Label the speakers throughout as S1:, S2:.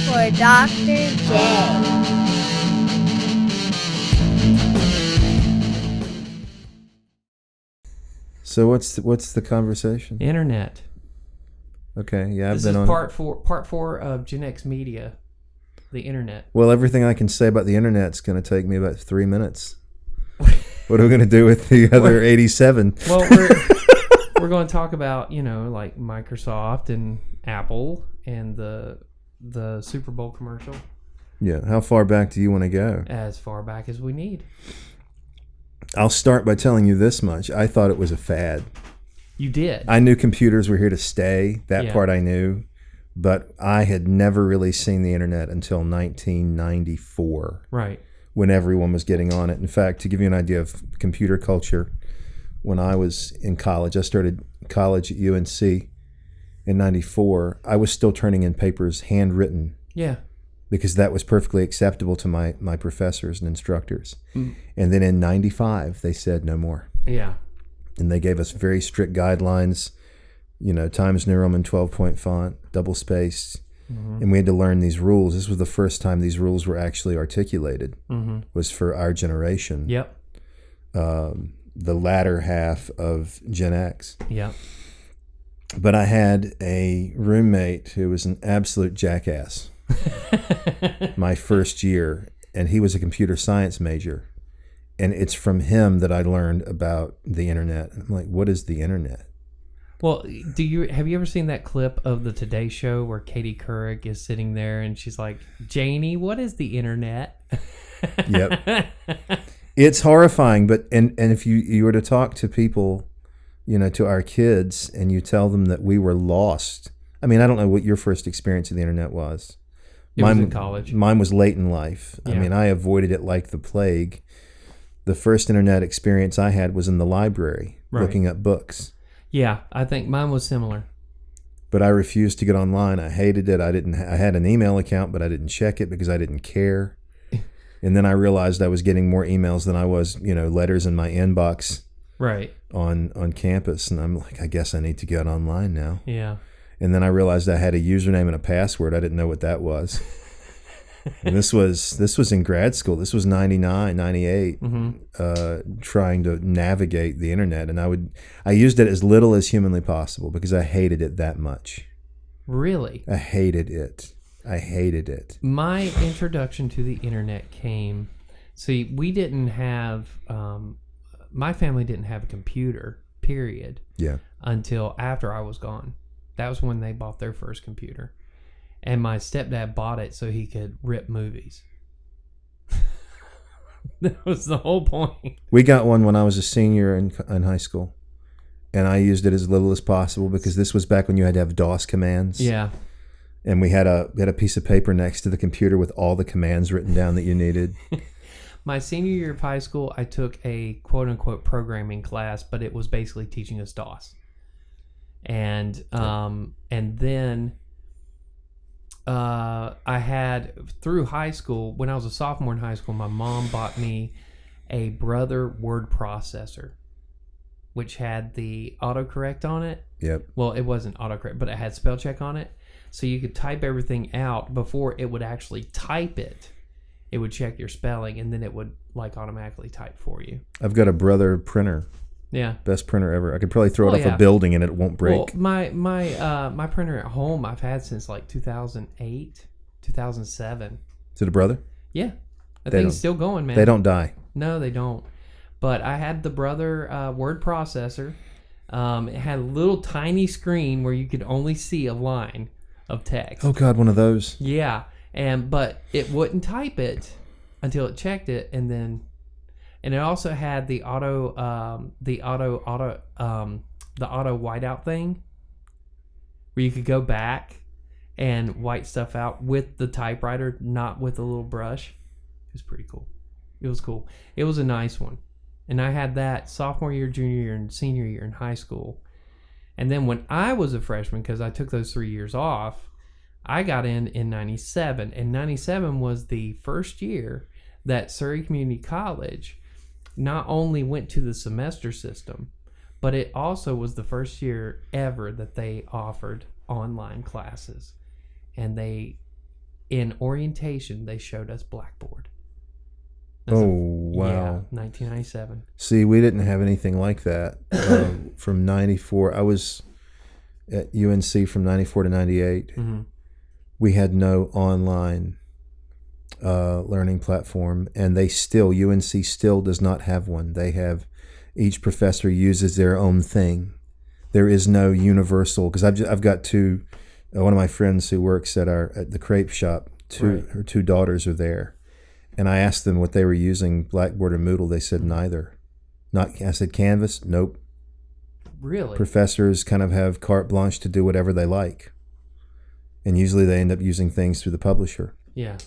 S1: for Dr. J.
S2: So what's the conversation?
S3: Internet.
S2: Okay, yeah, I've
S3: This
S2: been
S3: is
S2: on
S3: part four of Gen X Media, the internet.
S2: Well, everything I can say about the internet's going to take me about 3 minutes. What are we going to do with the other 87?
S3: Well, we're going to talk about, like Microsoft and Apple and the Super Bowl commercial.
S2: Yeah, how far back do you want to go?
S3: As far back as we need.
S2: I'll start by telling you this much. I thought it was a fad.
S3: You did.
S2: I knew computers were here to stay. That
S3: Yeah.
S2: part I knew. But I had never really seen the internet until 1994.
S3: Right.
S2: When everyone was getting on it. In fact, to give you an idea of computer culture, when I was in college, I started college at UNC in 94. I was still turning in papers handwritten.
S3: Yeah.
S2: Because that was perfectly acceptable to my professors and instructors.
S3: Mm.
S2: And then in 95, they said no more.
S3: Yeah.
S2: And they gave us very strict guidelines, Times New Roman 12-point font, double spaced. Mm-hmm. And we had to learn these rules. This was the first time these rules were actually articulated, was for our generation.
S3: Yep.
S2: The latter half of Gen X.
S3: Yep.
S2: But I had a roommate who was an absolute jackass my first year, and he was a computer science major. And it's from him that I learned about the internet. I'm like, what is the internet?
S3: Well, have you ever seen that clip of the Today Show where Katie Couric is sitting there and she's like, Janie, what is the internet?
S2: Yep. It's horrifying, but and if you were to talk to people, to our kids, and you tell them that we were lost. I mean, I don't know what your first experience of the internet was.
S3: It was in college.
S2: Mine was late in life.
S3: Yeah.
S2: I mean, I avoided it like the plague. The first internet experience I had was in the library,
S3: Right.
S2: looking up books.
S3: Yeah, I think mine was similar.
S2: But I refused to get online. I hated it. I had an email account, but I didn't check it because I didn't care. And then I realized I was getting more emails than I was, letters in my inbox.
S3: Right.
S2: On campus, and I'm like, I guess I need to get online now.
S3: Yeah.
S2: And then I realized I had a username and a password. I didn't know what that was. And this was in grad school. This was 99, 98, trying to navigate the internet. And I used it as little as humanly possible because I hated it that much.
S3: Really?
S2: I hated it.
S3: My introduction to the internet came, we didn't have, my family didn't have a computer, period.
S2: Yeah.
S3: Until after I was gone. That was when they bought their first computer. And my stepdad bought it so he could rip movies. That was the whole point.
S2: We got one when I was a senior in high school. And I used it as little as possible because this was back when you had to have DOS commands.
S3: Yeah.
S2: And we had a piece of paper next to the computer with all the commands written down that you needed.
S3: My senior year of high school, I took a quote-unquote programming class, but it was basically teaching us DOS. And then I had, through high school, when I was a sophomore in high school, my mom bought me a Brother word processor, which had the autocorrect on it.
S2: Yep.
S3: Well, it wasn't autocorrect, but it had spell check on it. So you could type everything out before it would actually type it. It would check your spelling, and then it would automatically type for you.
S2: I've got a Brother printer.
S3: Yeah.
S2: Best printer ever. I could probably throw it off a building and it won't break.
S3: Well, my printer at home I've had since 2008, 2007.
S2: Is it a Brother?
S3: Yeah. The thing's still going, man.
S2: They don't die.
S3: No, they don't. But I had the Brother word processor. It had a little tiny screen where you could only see a line of text.
S2: Oh God, one of those.
S3: Yeah. But it wouldn't type it until it checked it, and it also had the auto whiteout thing, where you could go back and white stuff out with the typewriter, not with a little brush. It was pretty cool. It was cool. It was a nice one, and I had that sophomore year, junior year, and senior year in high school. And then when I was a freshman, because I took those 3 years off, I got in 97, and 97 was the first year that Surrey Community College not only went to the semester system, but it also was the first year ever that they offered online classes. And they in orientation, they showed us Blackboard.
S2: Oh, wow.
S3: Yeah, 1997.
S2: See, we didn't have anything like that from 94. I was at UNC from 94 to 98.
S3: Mm-hmm.
S2: We had no online learning platform, and UNC still does not have one. They have, each professor uses their own thing. There is no universal, because I've got two, one of my friends who works at the crepe shop, her two daughters are there. And I asked them what they were using, Blackboard or Moodle. They said neither. I said Canvas? Nope.
S3: Really?
S2: Professors kind of have carte blanche to do whatever they like. And usually they end up using things through the publisher.
S3: Yeah.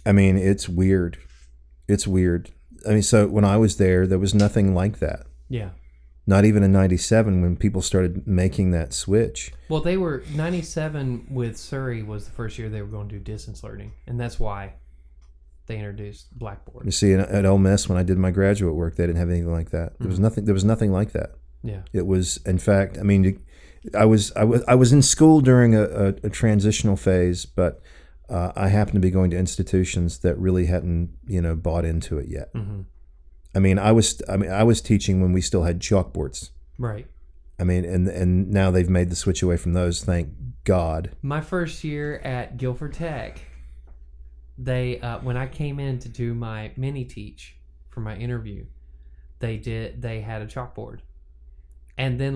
S2: I mean, it's weird. It's weird. I mean, so when I was there was nothing like that.
S3: Yeah.
S2: Not even in 97 when people started making that switch.
S3: Well, 97 with Surrey was the first year they were going to do distance learning. And that's why they introduced Blackboard.
S2: You see, at Ole Miss, when I did my graduate work, they didn't have anything like that. There was nothing like that.
S3: Yeah.
S2: It was, in fact, I mean, I was in school during a transitional phase, but I happened to be going to institutions that really hadn't, bought into it yet.
S3: Mm-hmm.
S2: I mean, I was teaching when we still had chalkboards.
S3: Right.
S2: I mean, and now they've made the switch away from those. Thank God.
S3: My first year at Guilford Tech, they when I came in to do my mini teach for my interview, they had a chalkboard, and then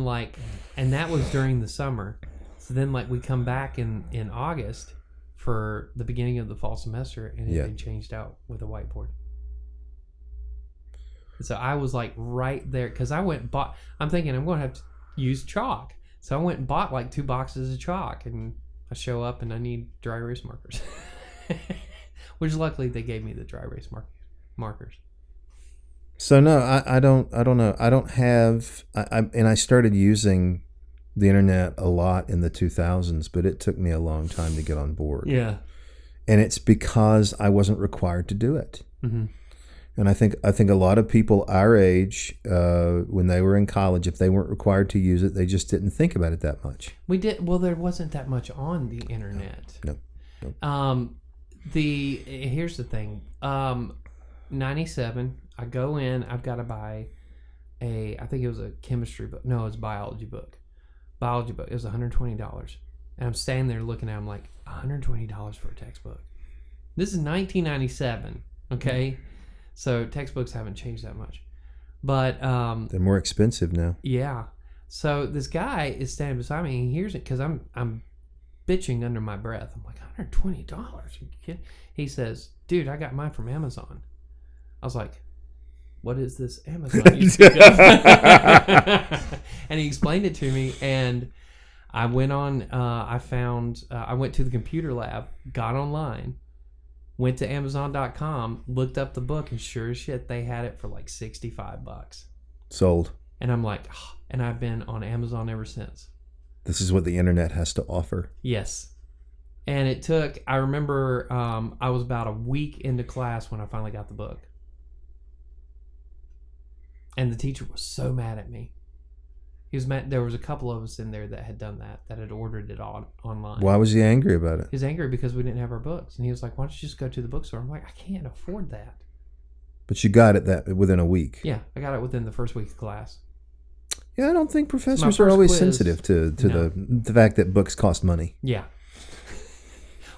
S3: and that was during the summer. So then we come back in August for the beginning of the fall semester, and it had been changed out with a whiteboard. So I was right there, because I went and bought. I'm thinking I'm going to have to use chalk, so I went and bought 2 boxes of chalk, and I show up and I need dry erase markers. Which luckily they gave me the dry erase markers.
S2: So no, I don't know. I don't have. And I started using the internet a lot in the 2000s, but it took me a long time to get on board.
S3: Yeah.
S2: And it's because I wasn't required to do it.
S3: Mm-hmm.
S2: And I think a lot of people our age, when they were in college, if they weren't required to use it, they just didn't think about it that much.
S3: We did. Well, there wasn't that much on the internet.
S2: No.
S3: Here's the thing. 97, I go in, I've got to buy I think it was a chemistry book. No, it was a biology book. It was $120. And I'm standing there looking at them like, $120 for a textbook. This is 1997, okay? So textbooks haven't changed that much. But
S2: they're more expensive now.
S3: Yeah. So this guy is standing beside me, and he hears it, because I'm bitching under my breath. I'm like, $120? Are you kidding? He says, dude, I got mine from Amazon. I was like, what is this Amazon you speak of? And he explained it to me, and I went on, I went to the computer lab, got online, went to Amazon.com, looked up the book, and sure as shit, they had it for $65.
S2: Sold.
S3: And I'm like, and I've been on Amazon ever since.
S2: This is what the internet has to offer.
S3: Yes. And it took, I remember I was about a week into class when I finally got the book. And the teacher was so mad at me. He was mad. There was a couple of us in there that had done that had ordered it online.
S2: Why was he angry about it?
S3: He was angry because we didn't have our books. And he was like, why don't you just go to the bookstore? I'm like, I can't afford that.
S2: But you got it within a week.
S3: Yeah, I got it within the first week of class.
S2: Yeah, I don't think professors are always sensitive to the fact that books cost money.
S3: Yeah.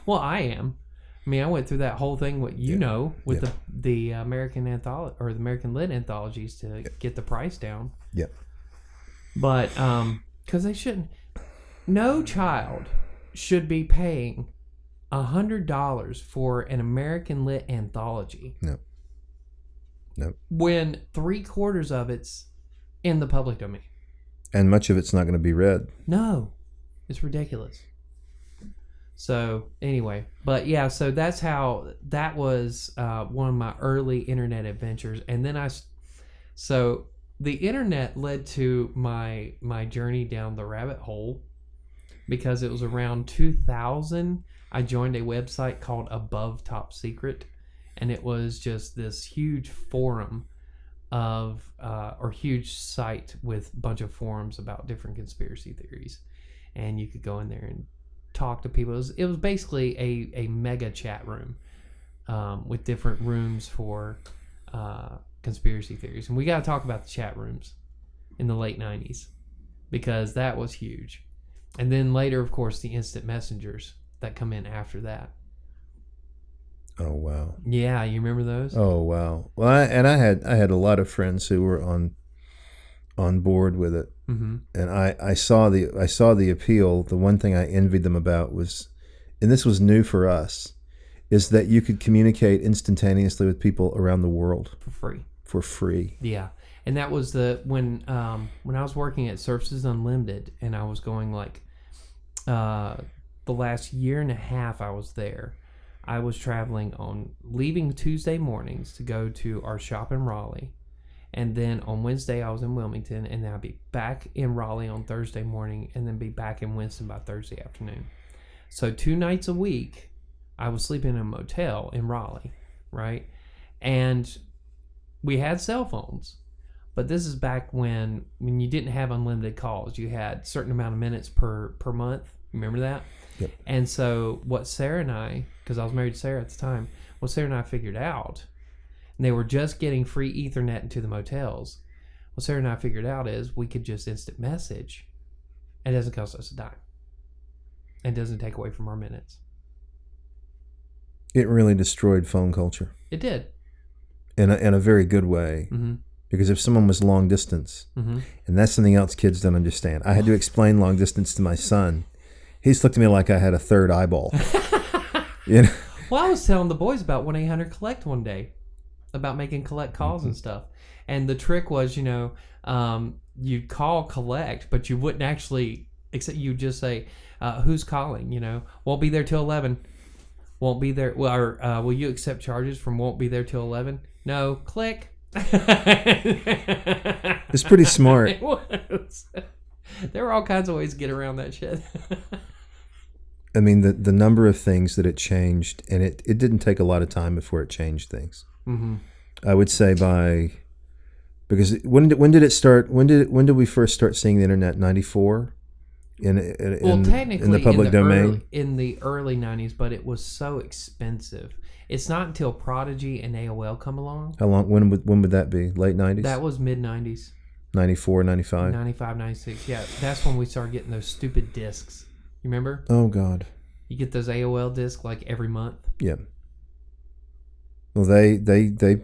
S3: Well, I am. I mean, I went through that whole thing, with the American anthology or the American Lit anthologies to get the price down.
S2: Yep.
S3: But because they shouldn't, no child should be paying $100 for an American Lit anthology.
S2: No.
S3: When 3/4 of it's in the public domain.
S2: And much of it's not going to be read.
S3: No, it's ridiculous. So anyway, but yeah, so that was one of my early internet adventures. And then so the internet led to my journey down the rabbit hole, because it was around 2000. I joined a website called Above Top Secret, and it was just this huge forum or huge site with a bunch of forums about different conspiracy theories. And you could go in there and talk to people. It was basically a mega chat room with different rooms for conspiracy theories. And we got to talk about the chat rooms in the late 90s because that was huge. And then later, of course, the instant messengers that come in after that.
S2: Oh wow.
S3: Yeah, you remember those?
S2: Oh wow. Well, I had a lot of friends who were on board with it,
S3: Mm-hmm.
S2: and I saw the appeal. The one thing I envied them about was, and this was new for us, is that you could communicate instantaneously with people around the world
S3: For free. Yeah. And that was when I was working at Services Unlimited, and I was going like the last year and a half I was there. I was leaving Tuesday mornings to go to our shop in Raleigh. And then on Wednesday, I was in Wilmington. And then I'd be back in Raleigh on Thursday morning. And then be back in Winston by Thursday afternoon. So 2 nights a week, I was sleeping in a motel in Raleigh, right? And we had cell phones. But this is back when you didn't have unlimited calls. You had a certain amount of minutes per month. Remember that?
S2: Yep.
S3: And so what Sarah and I, because I was married to Sarah at the time, what Sarah and I figured out, and they were just getting free Ethernet into the motels. What Sarah and I figured out is we could just instant message. And it doesn't cost us a dime. And doesn't take away from our minutes.
S2: It really destroyed phone culture
S3: It did.
S2: in a very good way.
S3: Mm-hmm.
S2: Because if someone was long distance,
S3: Mm-hmm.
S2: and that's something else kids don't understand. I had to explain long distance to my son. He's looked at me like I had a third eyeball. You know?
S3: Well, I was telling the boys about 1-800-COLLECT one day, about making collect calls and stuff. And the trick was, you'd call collect, but you wouldn't actually, except you'd just say, who's calling, won't be there till 11. Won't be there. Well, or, will you accept charges from won't be there till 11? No, click.
S2: It's pretty smart.
S3: It was. There were all kinds of ways to get around that shit.
S2: I mean, the number of things that it changed, and it didn't take a lot of time before it changed things.
S3: Mm-hmm.
S2: I would say because when did it start? When did we first start seeing the internet? 94.
S3: Technically,
S2: in the public domain.
S3: In the early 90s, but it was so expensive. It's not until Prodigy and AOL come along.
S2: How long? When would that be? Late 90s.
S3: That was mid 90s.
S2: 94, 95.
S3: 95, 96. Yeah, that's when we started getting those stupid discs. You remember?
S2: Oh God.
S3: You get those AOL discs like every month.
S2: Yeah. Well, they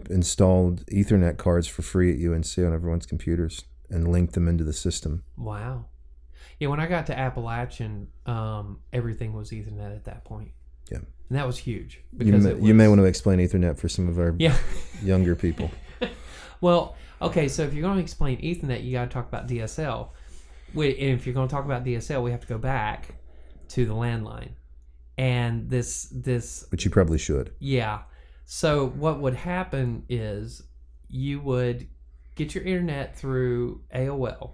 S2: installed Ethernet cards for free at UNC on everyone's computers and linked them into the system.
S3: Wow. Yeah, when I got to Appalachian, everything was Ethernet at that point.
S2: Yeah.
S3: And that was huge.
S2: You may want to explain Ethernet for some of our younger people.
S3: Well, okay, so if you're going to explain Ethernet, you got to talk about DSL. And if you're going to talk about DSL, we have to go back to the landline. And this...
S2: But you probably should.
S3: Yeah. So what would happen is you would get your internet through AOL,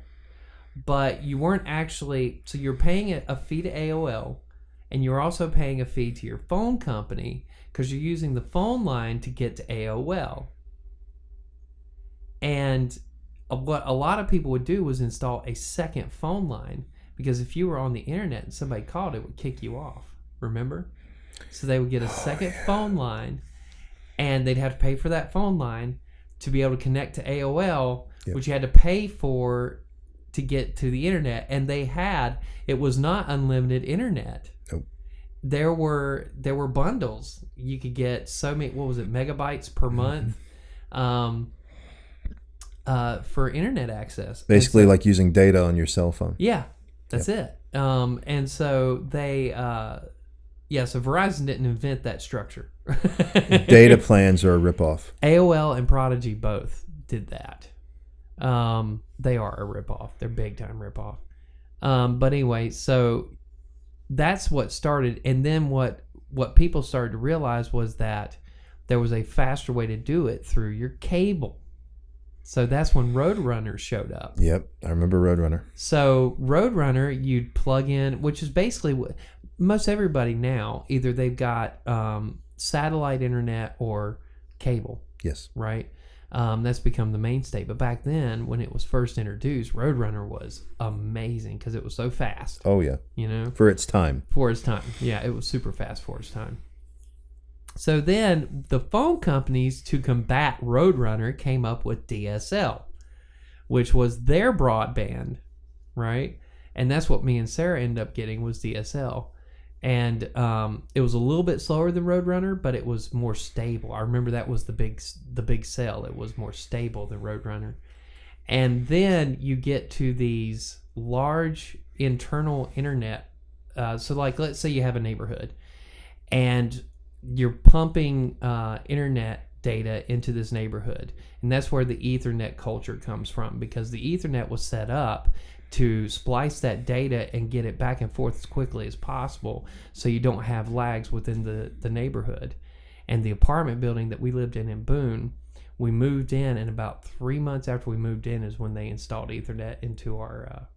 S3: but you weren't actually... So you're paying a fee to AOL, and you're also paying a fee to your phone company because you're using the phone line to get to AOL. And what a lot of people would do was install a second phone line because if you were on the internet and somebody called, it would kick you off. Remember? So they would get a second phone line, and they'd have to pay for that phone line to be able to connect to AOL, which you had to pay for to get to the internet. And it was not unlimited internet.
S2: Nope.
S3: There were bundles. You could get so many, what was it, megabytes per month for internet access.
S2: Basically like using data on your cell phone.
S3: Yeah, that's it. And so they... so Verizon didn't invent that structure.
S2: Data plans are a ripoff.
S3: AOL and Prodigy both did that. They are a ripoff. They're big time ripoff. But anyway, so that's what started. And then what people started to realize was that there was a faster way to do it through your cable. So that's when Roadrunner showed up.
S2: Yep, I remember Roadrunner.
S3: So Roadrunner, you'd plug in, which is basically what most everybody now, either they've got satellite internet or cable.
S2: Yes.
S3: Right? That's become the mainstay. But back then, when it was first introduced, Roadrunner was amazing because it was so fast.
S2: Oh yeah, for its time.
S3: For its time. Yeah, it was super fast for its time. So then the phone companies, to combat Roadrunner, came up with DSL, which was their broadband, right? And that's what me and Sarah ended up getting, was DSL. And it was a little bit slower than Roadrunner, but it was more stable. I remember that was the big sell. It was more stable than Roadrunner. And then you get to these large internal internet. So like, let's say you have a neighborhood and you're pumping internet data into this neighborhood. And that's where the Ethernet culture comes from, because the Ethernet was set up to splice that data and get it back and forth as quickly as possible so you don't have lags within the neighborhood. And the apartment building that we lived in Boone, we moved in, and about 3 months after we moved in is when they installed Ethernet into our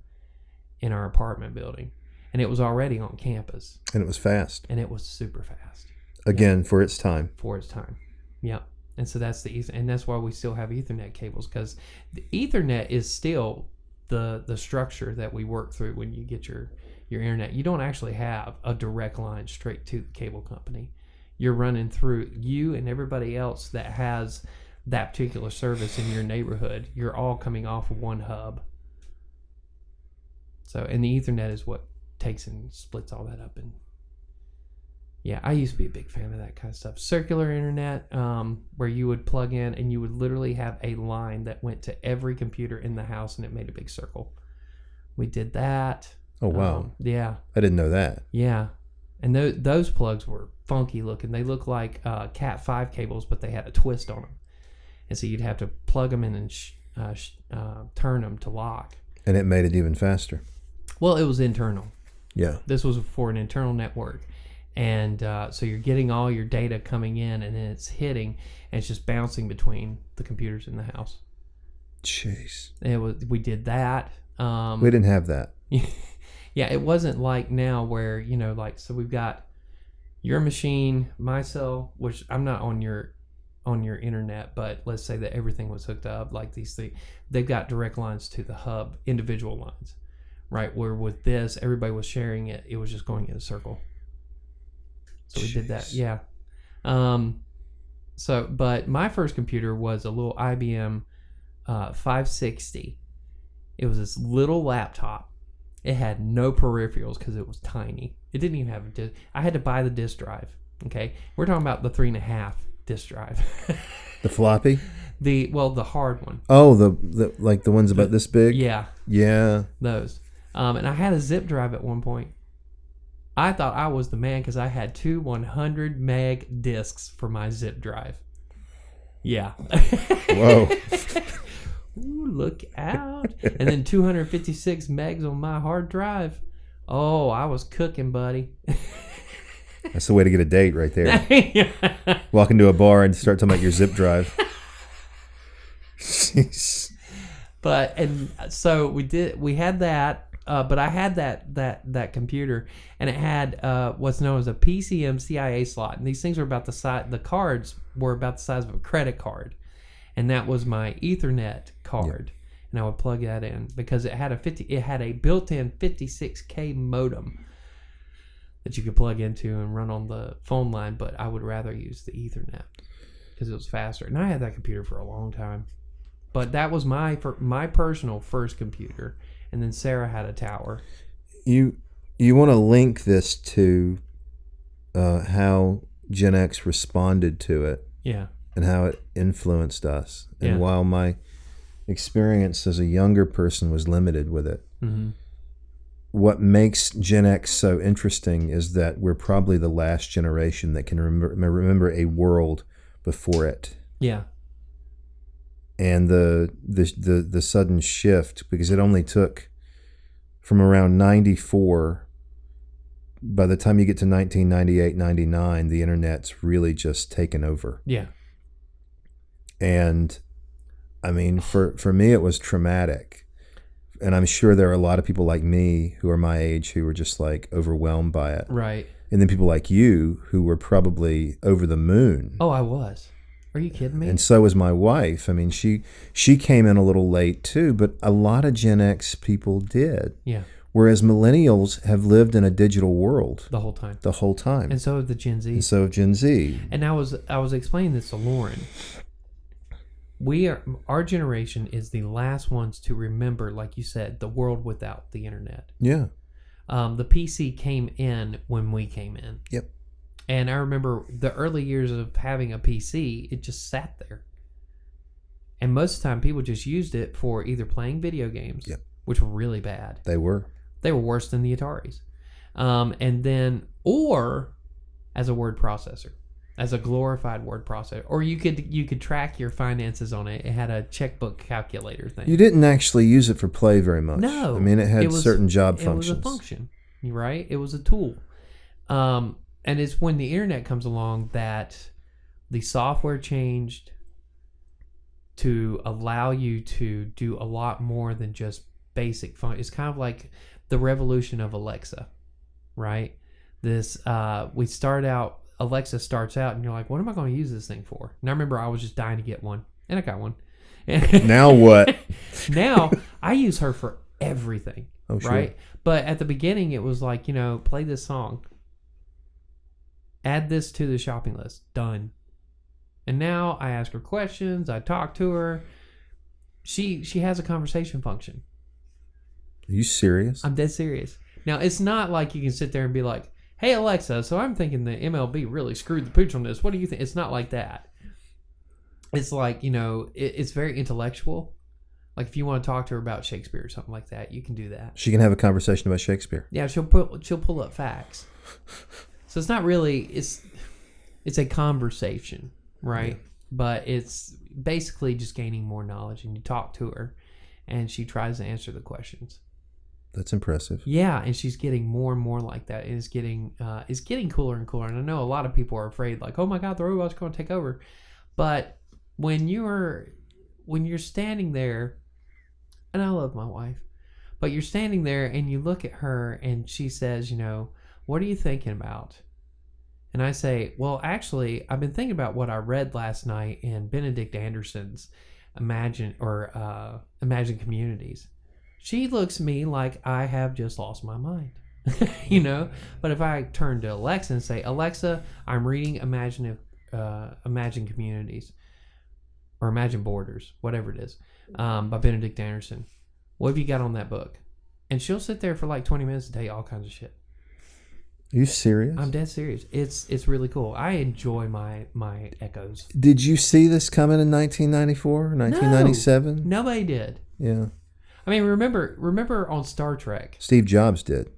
S3: in our apartment building. And it was already on campus.
S2: And it was fast.
S3: And it was super fast.
S2: Again, for its time.
S3: For its time. Yep. And so that's and that's why we still have Ethernet cables, because the Ethernet is still the structure that we work through when you get your internet. You don't actually have a direct line straight to the cable company. You're running through you and everybody else that has that particular service in your neighborhood. You're all coming off of one hub. So, and the Ethernet is what takes and splits all that up. And yeah, I used to be a big fan of that kind of stuff. Circular internet, where you would plug in and you would literally have a line that went to every computer in the house, and it made a big circle. We did that.
S2: Oh, wow.
S3: Yeah.
S2: I didn't know that.
S3: Yeah. And those plugs were funky looking. They looked like Cat 5 cables, but they had a twist on them. And so you'd have to plug them in and turn them to lock.
S2: And it made it even faster.
S3: Well, it was internal.
S2: Yeah.
S3: This was for an internal network. And so you're getting all your data coming in, and then it's hitting, and it's just bouncing between the computers in the house.
S2: Jeez.
S3: We did that.
S2: We didn't have that.
S3: Yeah, it wasn't like now where, like, so we've got your machine, my cell, which I'm not on your internet, but let's say that everything was hooked up, like these things. They've got direct lines to the hub, individual lines, right? Where with this, everybody was sharing it. It was just going in a circle. So we did that, yeah. But my first computer was a little IBM 560. It was this little laptop. It had no peripherals because it was tiny. It didn't even have a disk. I had to buy the disk drive. Okay, we're talking about the 3.5 disk drive.
S2: The floppy?
S3: The hard one.
S2: Oh, the like the ones about this big?
S3: Yeah.
S2: Yeah.
S3: Those. And I had a zip drive at one point. I thought I was the man because I had 2 100 meg discs for my zip drive. Yeah.
S2: Whoa.
S3: Ooh, look out. And then 256 megs on my hard drive. Oh, I was cooking, buddy.
S2: That's the way to get a date right there. Walk into a bar and start talking about your zip drive. Jeez.
S3: But, and so we had that. But I had that computer, and it had what's known as a PCM CIA slot, and these things were about the size. The cards were about the size of a credit card, and that was my Ethernet card, and I would plug that in because it had a built-in 56K modem that you could plug into and run on the phone line. But I would rather use the Ethernet because it was faster, and I had that computer for a long time. But that was my personal first computer. And then Sarah had a tower. You
S2: want to link this to how Gen X responded to it.
S3: Yeah.
S2: And how it influenced us. And
S3: Yeah.
S2: while my experience as a younger person was limited with it,
S3: Mm-hmm.
S2: what makes Gen X so interesting is that we're probably the last generation that can remember a world before it.
S3: Yeah.
S2: And the sudden shift, because it only took from around 94, by the time you get to 1998, 99, the internet's really just taken over.
S3: Yeah.
S2: And I mean, for me, it was traumatic. And I'm sure there are a lot of people like me who are my age who were just like overwhelmed by it.
S3: Right.
S2: And then people like you who were probably over the moon.
S3: Oh, I was. Are you kidding me?
S2: And so was my wife. I mean, she came in a little late too, but a lot of Gen X people did.
S3: Yeah.
S2: Whereas millennials have lived in a digital world
S3: The whole time.
S2: the whole time.
S3: And so have the Gen Z.
S2: And so Gen Z.
S3: And I was explaining this to Lauren. Our generation is the last ones to remember, like you said, the world without the internet.
S2: Yeah.
S3: The PC came in when we came in.
S2: Yep.
S3: And I remember the early years of having a PC, it just sat there. And most of the time, people just used it for either playing video games,
S2: Yep.
S3: which were really bad.
S2: They were.
S3: They were worse than the Ataris. And then, or as a word processor, as a glorified word processor. Or you could track your finances on it. It had a checkbook calculator thing.
S2: You didn't actually use it for play very much.
S3: No.
S2: I mean, it had certain job
S3: It
S2: functions.
S3: was a function, right? It was a tool. And it's when the internet comes along that the software changed to allow you to do a lot more than just basic fun. It's kind of like the revolution of Alexa, right? Alexa starts out and you're like, what am I going to use this thing for? And I remember I was just dying to get one, and I got one.
S2: Now what?
S3: Now I use her for everything,
S2: Oh, sure.
S3: right? But at the beginning, it was like, play this song. Add this to the shopping list. Done. And now I ask her questions. I talk to her. She has a conversation function.
S2: Are you serious?
S3: I'm dead serious. Now, it's not like you can sit there and be like, hey, Alexa, so I'm thinking the MLB really screwed the pooch on this. What do you think? It's not like that. It's like, it's very intellectual. Like if you want to talk to her about Shakespeare or something like that, you can do that.
S2: She can have a conversation about Shakespeare.
S3: Yeah, she'll pull up facts. So it's not really it's a conversation, right? Yeah. But it's basically just gaining more knowledge, and you talk to her, and she tries to answer the questions.
S2: That's impressive.
S3: Yeah, and she's getting more and more like that. And it's getting cooler and cooler. And I know a lot of people are afraid, like, oh my God, the robot's going to take over. But when you're standing there, and I love my wife, but you're standing there and you look at her and she says, what are you thinking about? And I say, well, actually, I've been thinking about what I read last night in Benedict Anderson's Imagine Communities. She looks at me like I have just lost my mind, But if I turn to Alexa and say, Alexa, I'm reading Imagine Communities or Imagine Borders, whatever it is, by Benedict Anderson. What have you got on that book? And she'll sit there for like 20 minutes and tell you all kinds of shit.
S2: Are you serious?
S3: I'm dead serious. It's really cool. I enjoy my echoes.
S2: Did you see this coming in 1994, 1997?
S3: No, nobody did.
S2: Yeah.
S3: I mean, remember on Star Trek.
S2: Steve Jobs did.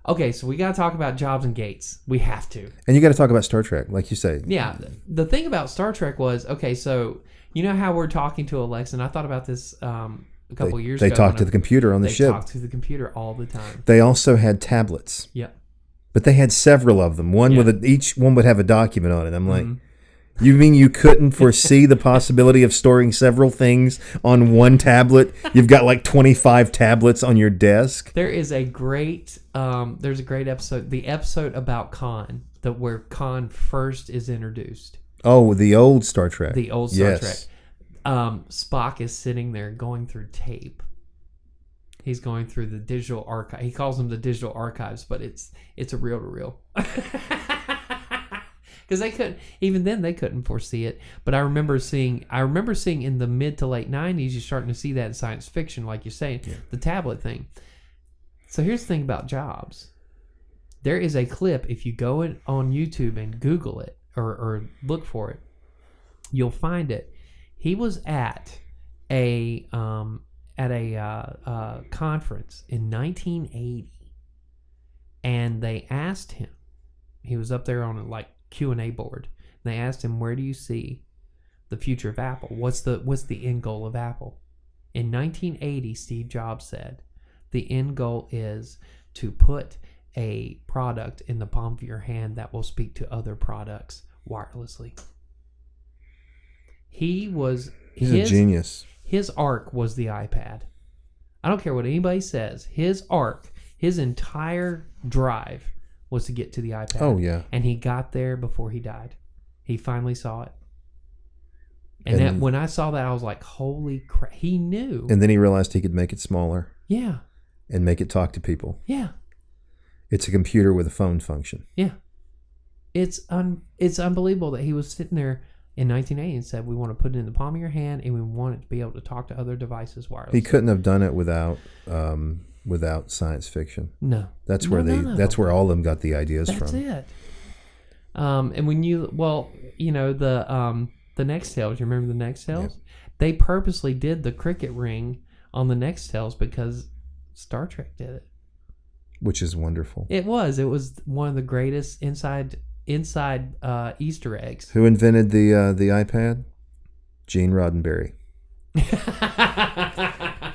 S3: Okay, so we got to talk about Jobs and Gates. We have to.
S2: And you got to talk about Star Trek, like you say.
S3: Yeah. The thing about Star Trek was, okay, so you know how we're talking to Alexa, and I thought about this a couple years ago.
S2: They talked to the computer on the ship.
S3: They talked to the computer all the time.
S2: They also had tablets.
S3: Yep.
S2: But they had several of them. Each one would have a document on it. I'm like,
S3: Mm-hmm.
S2: you mean you couldn't foresee the possibility of storing several things on one tablet? You've got like 25 tablets on your desk.
S3: There's a great episode, the episode about Khan, where Khan first is introduced.
S2: Oh, the old Star Trek.
S3: The old Star Trek. Spock is sitting there going through tape. He's going through the digital archive. He calls them the digital archives, but it's a reel-to-reel. Because even then they couldn't foresee it. But I remember seeing in the mid to late 90s, you're starting to see that in science fiction, like you're saying, the tablet thing. So here's the thing about Jobs. There is a clip, if you go on YouTube and Google it or look for it, you'll find it. He was at a conference in 1980, and they asked him. He was up there on a Q&A board. And they asked him, "Where do you see the future of Apple? What's the end goal of Apple?" In 1980, Steve Jobs said, "The end goal is to put a product in the palm of your hand that will speak to other products wirelessly." He's
S2: a genius.
S3: His arc was the iPad. I don't care what anybody says. His arc, his entire drive was to get to the iPad.
S2: Oh, yeah.
S3: And he got there before he died. He finally saw it. And that, when I saw that, I was like, holy crap. He knew.
S2: And then he realized he could make it smaller
S3: Yeah.
S2: and make it talk to people.
S3: Yeah.
S2: It's a computer with a phone function.
S3: Yeah. It's unbelievable that he was sitting there in 1980 and said, we want to put it in the palm of your hand and we want it to be able to talk to other devices wirelessly.
S2: He couldn't have done it without science fiction.
S3: No.
S2: That's where that's where all of them got the ideas from.
S3: That's it. And when the Nextels, you remember the Nextels?
S2: Yep.
S3: They purposely did the cricket ring on the Nextels because Star Trek did it.
S2: Which is wonderful.
S3: It was one of the greatest inside Easter eggs.
S2: Who invented the iPad? Gene Roddenberry.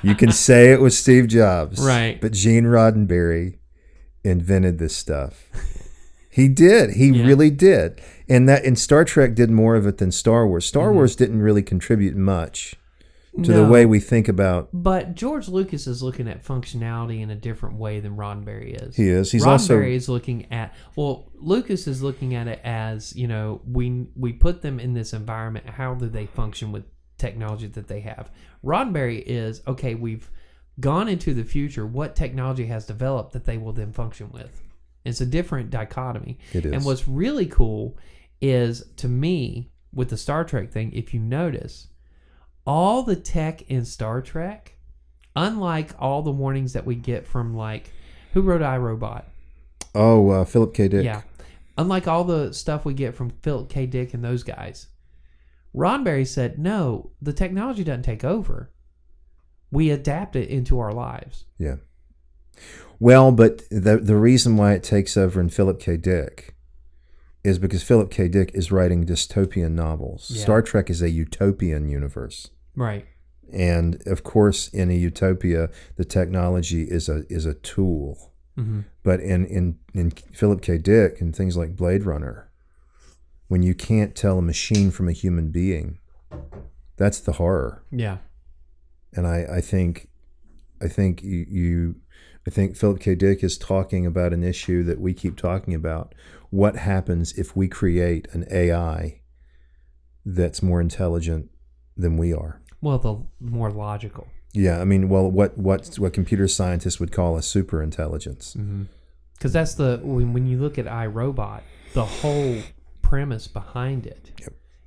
S2: You can say it was Steve Jobs,
S3: right?
S2: But Gene Roddenberry invented this stuff. He did. He really did. And Star Trek did more of it than Star Wars. Star Wars didn't really contribute much to the way we think about.
S3: But George Lucas is looking at functionality in a different way than Roddenberry is.
S2: He is. He's
S3: Roddenberry is looking at, Lucas is looking at it as, we put them in this environment. How do they function with technology that they have? Roddenberry is, okay, we've gone into the future. What technology has developed that they will then function with? It's a different dichotomy.
S2: It is.
S3: And what's really cool is, to me, with the Star Trek thing, if you notice, all the tech in Star Trek, unlike all the warnings that we get from, like, who wrote iRobot?
S2: Oh, Philip K. Dick.
S3: Yeah. Unlike all the stuff we get from Philip K. Dick and those guys, Roddenberry said, no, the technology doesn't take over. We adapt it into our lives.
S2: Yeah. Well, but the reason why it takes over in Philip K. Dick is because Philip K. Dick is writing dystopian novels.
S3: Yeah.
S2: Star Trek is a utopian universe.
S3: Right.
S2: And of course, in a utopia, the technology is a tool.
S3: Mm-hmm.
S2: But in Philip K. Dick and things like Blade Runner, when you can't tell a machine from a human being, that's the horror.
S3: Yeah.
S2: And I think Philip K. Dick is talking about an issue that we keep talking about. What happens if we create an AI that's more intelligent than we are?
S3: Well, the more logical.
S2: Yeah, I mean, well, what computer scientists would call a super intelligence.
S3: Because that's when you look at iRobot, the whole premise behind it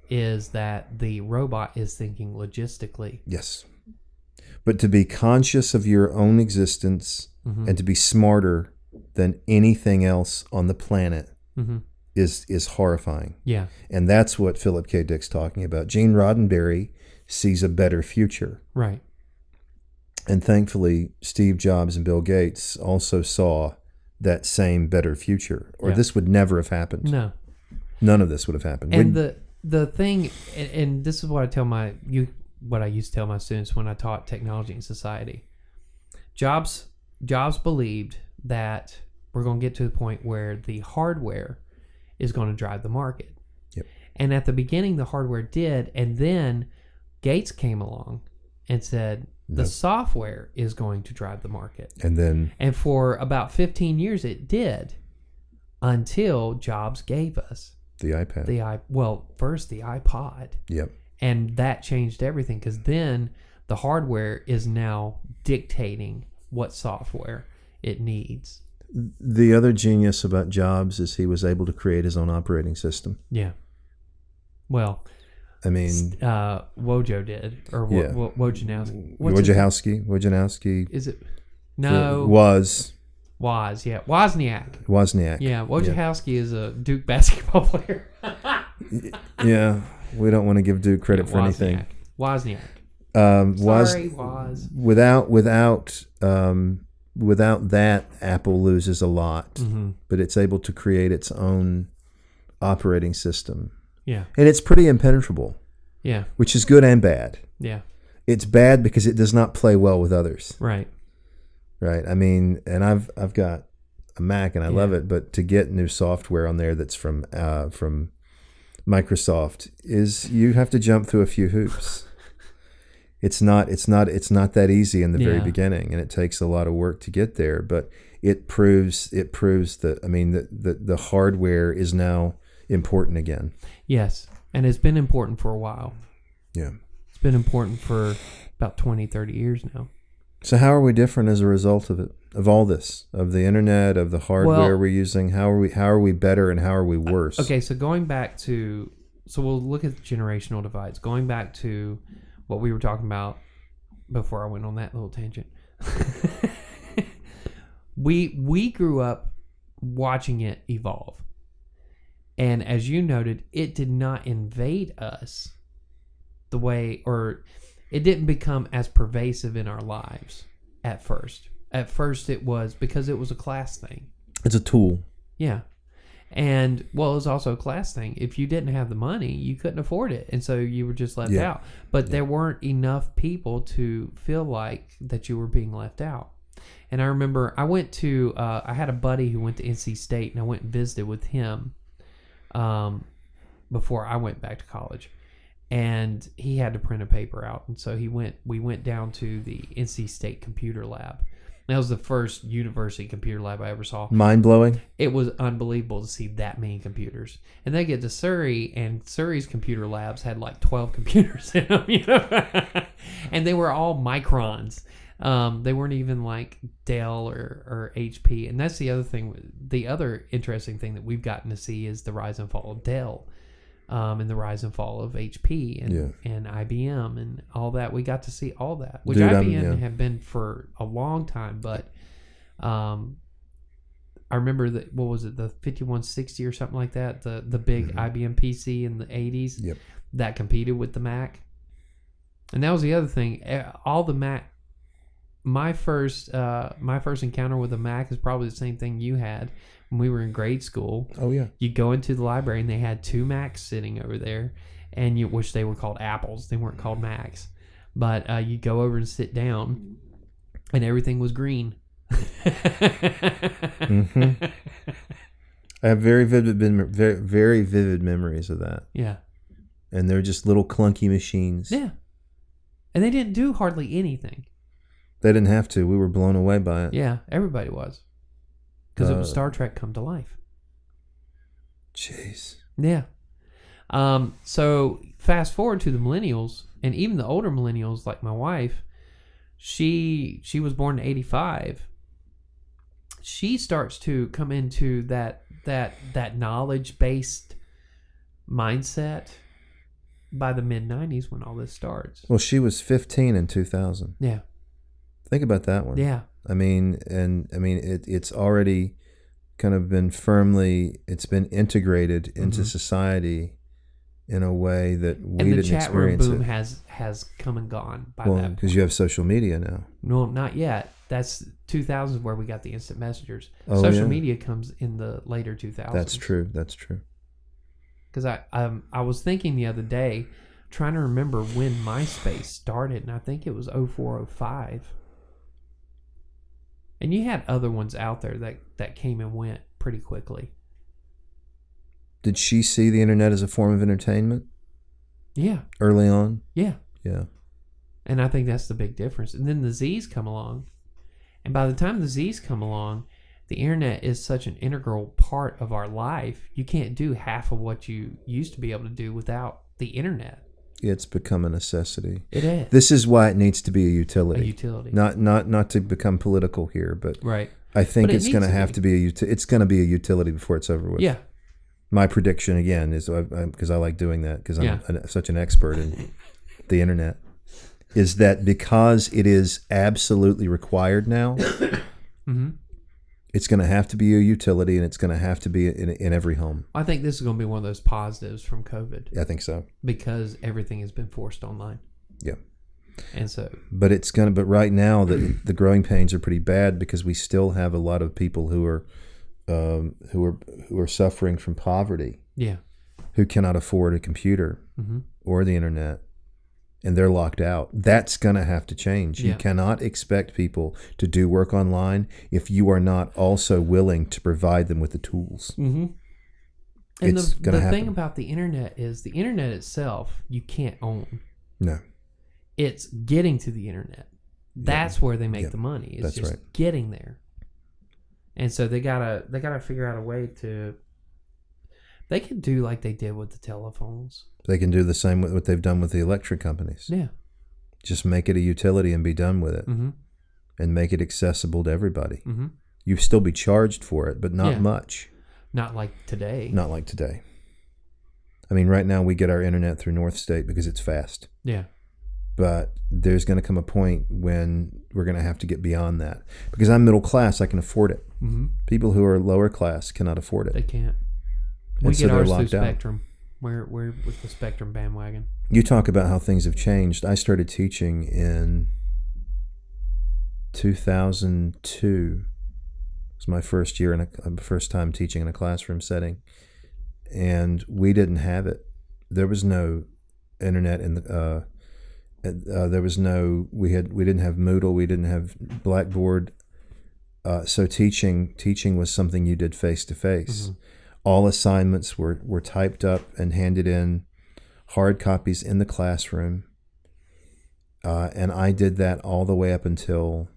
S3: is that the robot is thinking logistically.
S2: Yes. But to be conscious of your own existence and to be smarter than anything else on the planet is horrifying.
S3: Yeah.
S2: And that's what Philip K. Dick's talking about. Gene Roddenberry sees a better future.
S3: Right.
S2: And thankfully, Steve Jobs and Bill Gates also saw that same better future, or this would never have happened.
S3: No.
S2: None of this would have happened.
S3: And the thing, and this is what I used to tell my students when I taught technology in society. Jobs believed that we're going to get to the point where the hardware is going to drive the market.
S2: Yep.
S3: And at the beginning, the hardware did, and then Gates came along and said the software is going to drive the market. And for about 15 years, it did, until Jobs gave us
S2: the iPad.
S3: First the iPod.
S2: Yep.
S3: And that changed everything, because then the hardware is now dictating what software it needs.
S2: The other genius about Jobs is he was able to create his own operating system.
S3: Yeah. Well,
S2: I mean,
S3: Wojo did, or Wojnarowski.
S2: Wojnarowski.
S3: Is it? No.
S2: Was.
S3: Yeah. Wozniak. Yeah. Wojciechowski is a Duke basketball player.
S2: Yeah. We don't want to give Duke credit for anything.
S3: Wozniak.
S2: Sorry,
S3: Woz.
S2: Without that, Apple loses a lot. But it's able to create its own operating system.
S3: Yeah.
S2: And it's pretty impenetrable.
S3: Yeah.
S2: Which is good and bad.
S3: Yeah.
S2: It's bad because it does not play well with others.
S3: Right.
S2: Right. I mean, and I've got a Mac and I love it, but to get new software on there that's from Microsoft is you have to jump through a few hoops. It's not that easy in the very beginning, and it takes a lot of work to get there, but it proves that, I mean, the hardware is now important again.
S3: Yes. And it's been important for a while.
S2: Yeah.
S3: It's been important for about 20, 30 years now.
S2: So how are we different as a result of it? Of all this, of the internet, of the hardware we're using, how are we better and how are we worse?
S3: Okay, so going back to, so we'll look at generational divides. Going back to what we were talking about before I went on that little tangent. we grew up watching it evolve. And as you noted, it did not invade us the way, or it didn't become as pervasive in our lives at first. At first it was because it was a class thing.
S2: It's a tool.
S3: Yeah. And, well, it was also a class thing. If you didn't have the money, you couldn't afford it. And so you were just left out. But there weren't enough people to feel like that you were being left out. And I remember I went to, I had a buddy who went to NC State, and I went and visited with him before I went back to college. And he had to print a paper out. And so we went down to the NC State computer lab. That was the first university computer lab I ever saw.
S2: Mind-blowing?
S3: It was unbelievable to see that many computers. And they get to Surrey, and Surrey's computer labs had like 12 computers in them, you know? And they were all Microns. They weren't even like Dell or HP. And that's the other thing. The other interesting thing that we've gotten to see is the rise and fall of Dell. And the rise and fall of HP and IBM and all that. We got to see all that, which IBM had been for a long time. But I remember that, what was it, the 5160 or something like that, the big IBM PC in the 80s that competed with the Mac. And that was the other thing. All the Mac, my first encounter with a Mac is probably the same thing you had. When we were in grade school, you go into the library and they had two Macs sitting over there, and which they were called Apples. They weren't called Macs, but you go over and sit down, and everything was green.
S2: Mm-hmm. I have very vivid memories of that.
S3: Yeah,
S2: and they're just little clunky machines.
S3: Yeah, and they didn't do hardly anything.
S2: They didn't have to. We were blown away by it.
S3: Yeah, everybody was. Because it was Star Trek come to life.
S2: Jeez.
S3: Yeah. So fast forward to the millennials, and even the older millennials, like my wife, she was born in 85. She starts to come into that knowledge-based mindset by the mid-90s when all this starts.
S2: Well, she was 15 in 2000.
S3: Yeah.
S2: Think about that one.
S3: Yeah.
S2: It's already kind of been it's been integrated into society in a way that we didn't experience.
S3: And the chat room boom has come and gone by that point.
S2: Because you have social media now.
S3: No, not yet. That's 2000s where we got the instant messengers. Social media comes in the later 2000s.
S2: That's true.
S3: Because I was thinking the other day, trying to remember when MySpace started, and I think it was 04, 05. And you had other ones out there that came and went pretty quickly.
S2: Did she see the internet as a form of entertainment?
S3: Yeah.
S2: Early on?
S3: Yeah.
S2: Yeah.
S3: And I think that's the big difference. And then the Z's come along. And by the time the Z's come along, the internet is such an integral part of our life. You can't do half of what you used to be able to do without the internet.
S2: It's become a necessity.
S3: It is.
S2: This is why it needs to be a utility.
S3: A utility.
S2: Not to become political here, but
S3: right.
S2: I think it's going to have to be it's going to be a utility before it's over with.
S3: Yeah.
S2: My prediction again is, because I like doing that because I'm such an expert in the internet, is that because it is absolutely required now, it's going to have to be a utility, and it's going to have to be in every home.
S3: I think this is going to be one of those positives from COVID.
S2: I think so.
S3: Because everything has been forced online. Yeah. And so.
S2: But right now the growing pains are pretty bad because we still have a lot of people who are suffering from poverty.
S3: Yeah.
S2: Who cannot afford a computer or the internet. And they're locked out. That's going to have to change. You cannot expect people to do work online if you are not also willing to provide them with the tools.
S3: Mm-hmm. And the thing about the internet is the internet itself, you can't own.
S2: No.
S3: It's getting to the internet. That's where they make the money. It's just getting there. And so they gotta figure out a way to. They could do like they did with the telephones.
S2: They can do the same with what they've done with the electric companies.
S3: Yeah.
S2: Just make it a utility and be done with it,
S3: Mm-hmm.
S2: and make it accessible to everybody.
S3: Mm-hmm.
S2: You still be charged for it, but not
S3: Yeah.
S2: much.
S3: Not like today.
S2: Not like today. I mean, right now we get our internet through North State because it's fast.
S3: Yeah.
S2: But there's going to come a point when we're going to have to get beyond that. Because I'm middle class, I can afford it.
S3: Mm-hmm.
S2: People who are lower class cannot afford it.
S3: They can't.
S2: And
S3: We
S2: so
S3: get
S2: they're
S3: ours through
S2: locked out.
S3: Spectrum. We're with the Spectrum bandwagon.
S2: You talk about how things have changed. I started teaching in 2002. It was my first year first time teaching in a classroom setting, and we didn't have it. There was no internet in the. There was no. We didn't have Moodle. We didn't have Blackboard. So teaching was something you did face to face. All assignments were typed up and handed in, hard copies in the classroom. And I did that all the way up until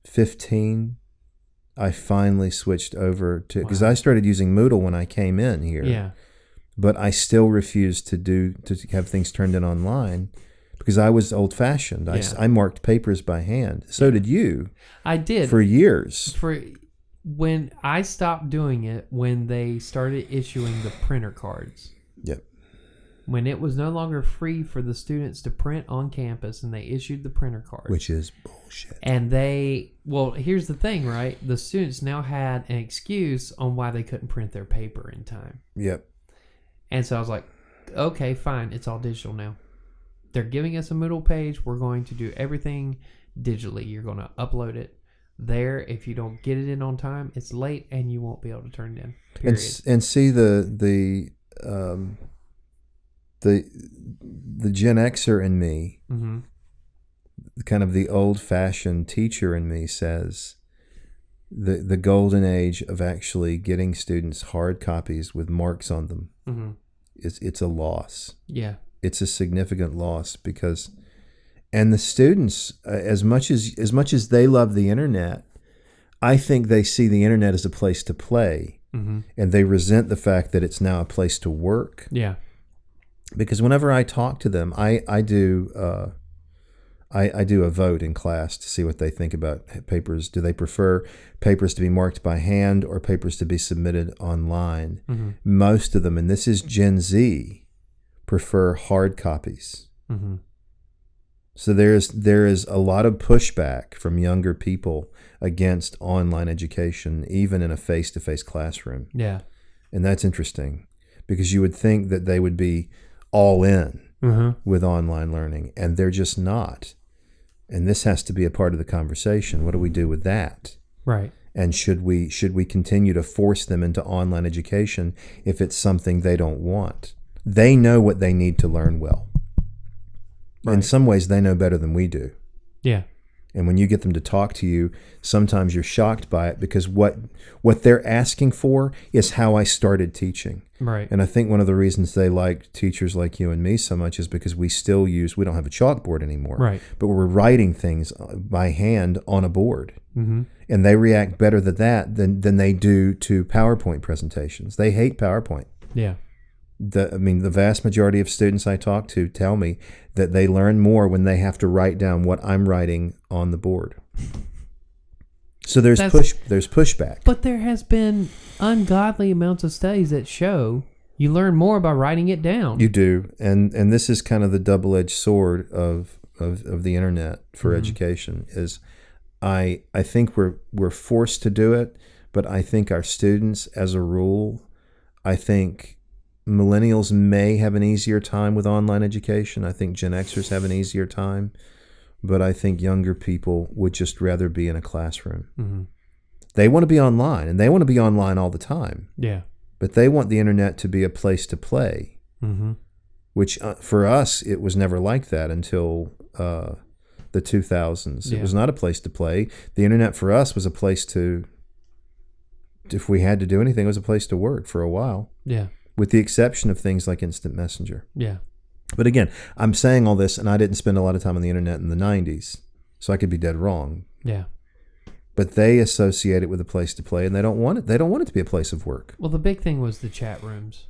S2: 2015. I finally switched over to, because I started using Moodle when I came in here.
S3: Yeah.
S2: But I still refused to have things turned in online because I was old fashioned.
S3: Yeah.
S2: I marked papers by hand. So did you.
S3: I did.
S2: For years.
S3: When I stopped doing it, when they started issuing the printer cards.
S2: Yep.
S3: When it was no longer free for the students to print on campus and they issued the printer cards.
S2: Which is bullshit.
S3: And here's the thing, right? The students now had an excuse on why they couldn't print their paper in time.
S2: Yep.
S3: And so I was like, okay, fine. It's all digital now. They're giving us a Moodle page. We're going to do everything digitally. You're going to upload it there. If you don't get it in on time, it's late and you won't be able to turn it in. Period.
S2: And see the Gen Xer in me,
S3: Mm-hmm.
S2: kind of the old-fashioned teacher in me says the golden age of actually getting students hard copies with marks on them
S3: Mm-hmm.
S2: it's a loss.
S3: Yeah.
S2: It's a significant loss because, and the students, as much as they love the internet, I think they see the internet as a place to play,
S3: Mm-hmm.
S2: and they resent the fact that it's now a place to work.
S3: Yeah.
S2: Because whenever I talk to them, I do a vote in class to see what they think about papers. Do they prefer papers to be marked by hand or papers to be submitted online?
S3: Mm-hmm.
S2: Most of them, and this is Gen Z, prefer hard copies.
S3: Mm-hmm.
S2: So there is a lot of pushback from younger people against online education, even in a face-to-face classroom.
S3: Yeah.
S2: And that's interesting because you would think that they would be all in
S3: Mm-hmm.
S2: with online learning, and they're just not. And this has to be a part of the conversation. What do we do with that?
S3: Right.
S2: And should we continue to force them into online education if it's something they don't want? They know what they need to learn well. In
S3: Right.
S2: some ways, they know better than we do.
S3: Yeah.
S2: And when you get them to talk to you, sometimes you're shocked by it because what they're asking for is how I started teaching.
S3: Right.
S2: And I think one of the reasons they like teachers like you and me so much is because we don't have a chalkboard anymore.
S3: Right.
S2: But we're writing things by hand on a board.
S3: Mm-hmm.
S2: And they react better to that than they do to PowerPoint presentations. They hate PowerPoint.
S3: Yeah.
S2: The vast majority of students I talk to tell me that they learn more when they have to write down what I'm writing on the board. So there's pushback.
S3: But there has been ungodly amounts of studies that show you learn more by writing it down.
S2: You do, and this is kind of the double-edged sword of the internet for education. Is I think we're forced to do it, but I think our students, as a rule, I think millennials may have an easier time with online education. I think Gen Xers have an easier time, but I think younger people would just rather be in a classroom.
S3: Mm-hmm.
S2: They want to be online, and they want to be online all the time.
S3: Yeah.
S2: But they want the internet to be a place to play,
S3: Mm-hmm.
S2: which for us, it was never like that until the 2000s.
S3: Yeah.
S2: It was not a place to play. The internet for us was a place to, if we had to do anything, it was a place to work for a while,
S3: Yeah.
S2: with the exception of things like Instant Messenger.
S3: Yeah.
S2: But again, I'm saying all this, and I didn't spend a lot of time on the internet in the 90s, so I could be dead wrong.
S3: Yeah.
S2: but they associate it with a place to play, and they don't want it. They don't want it to be a place of work.
S3: Well, the big thing was the chat rooms.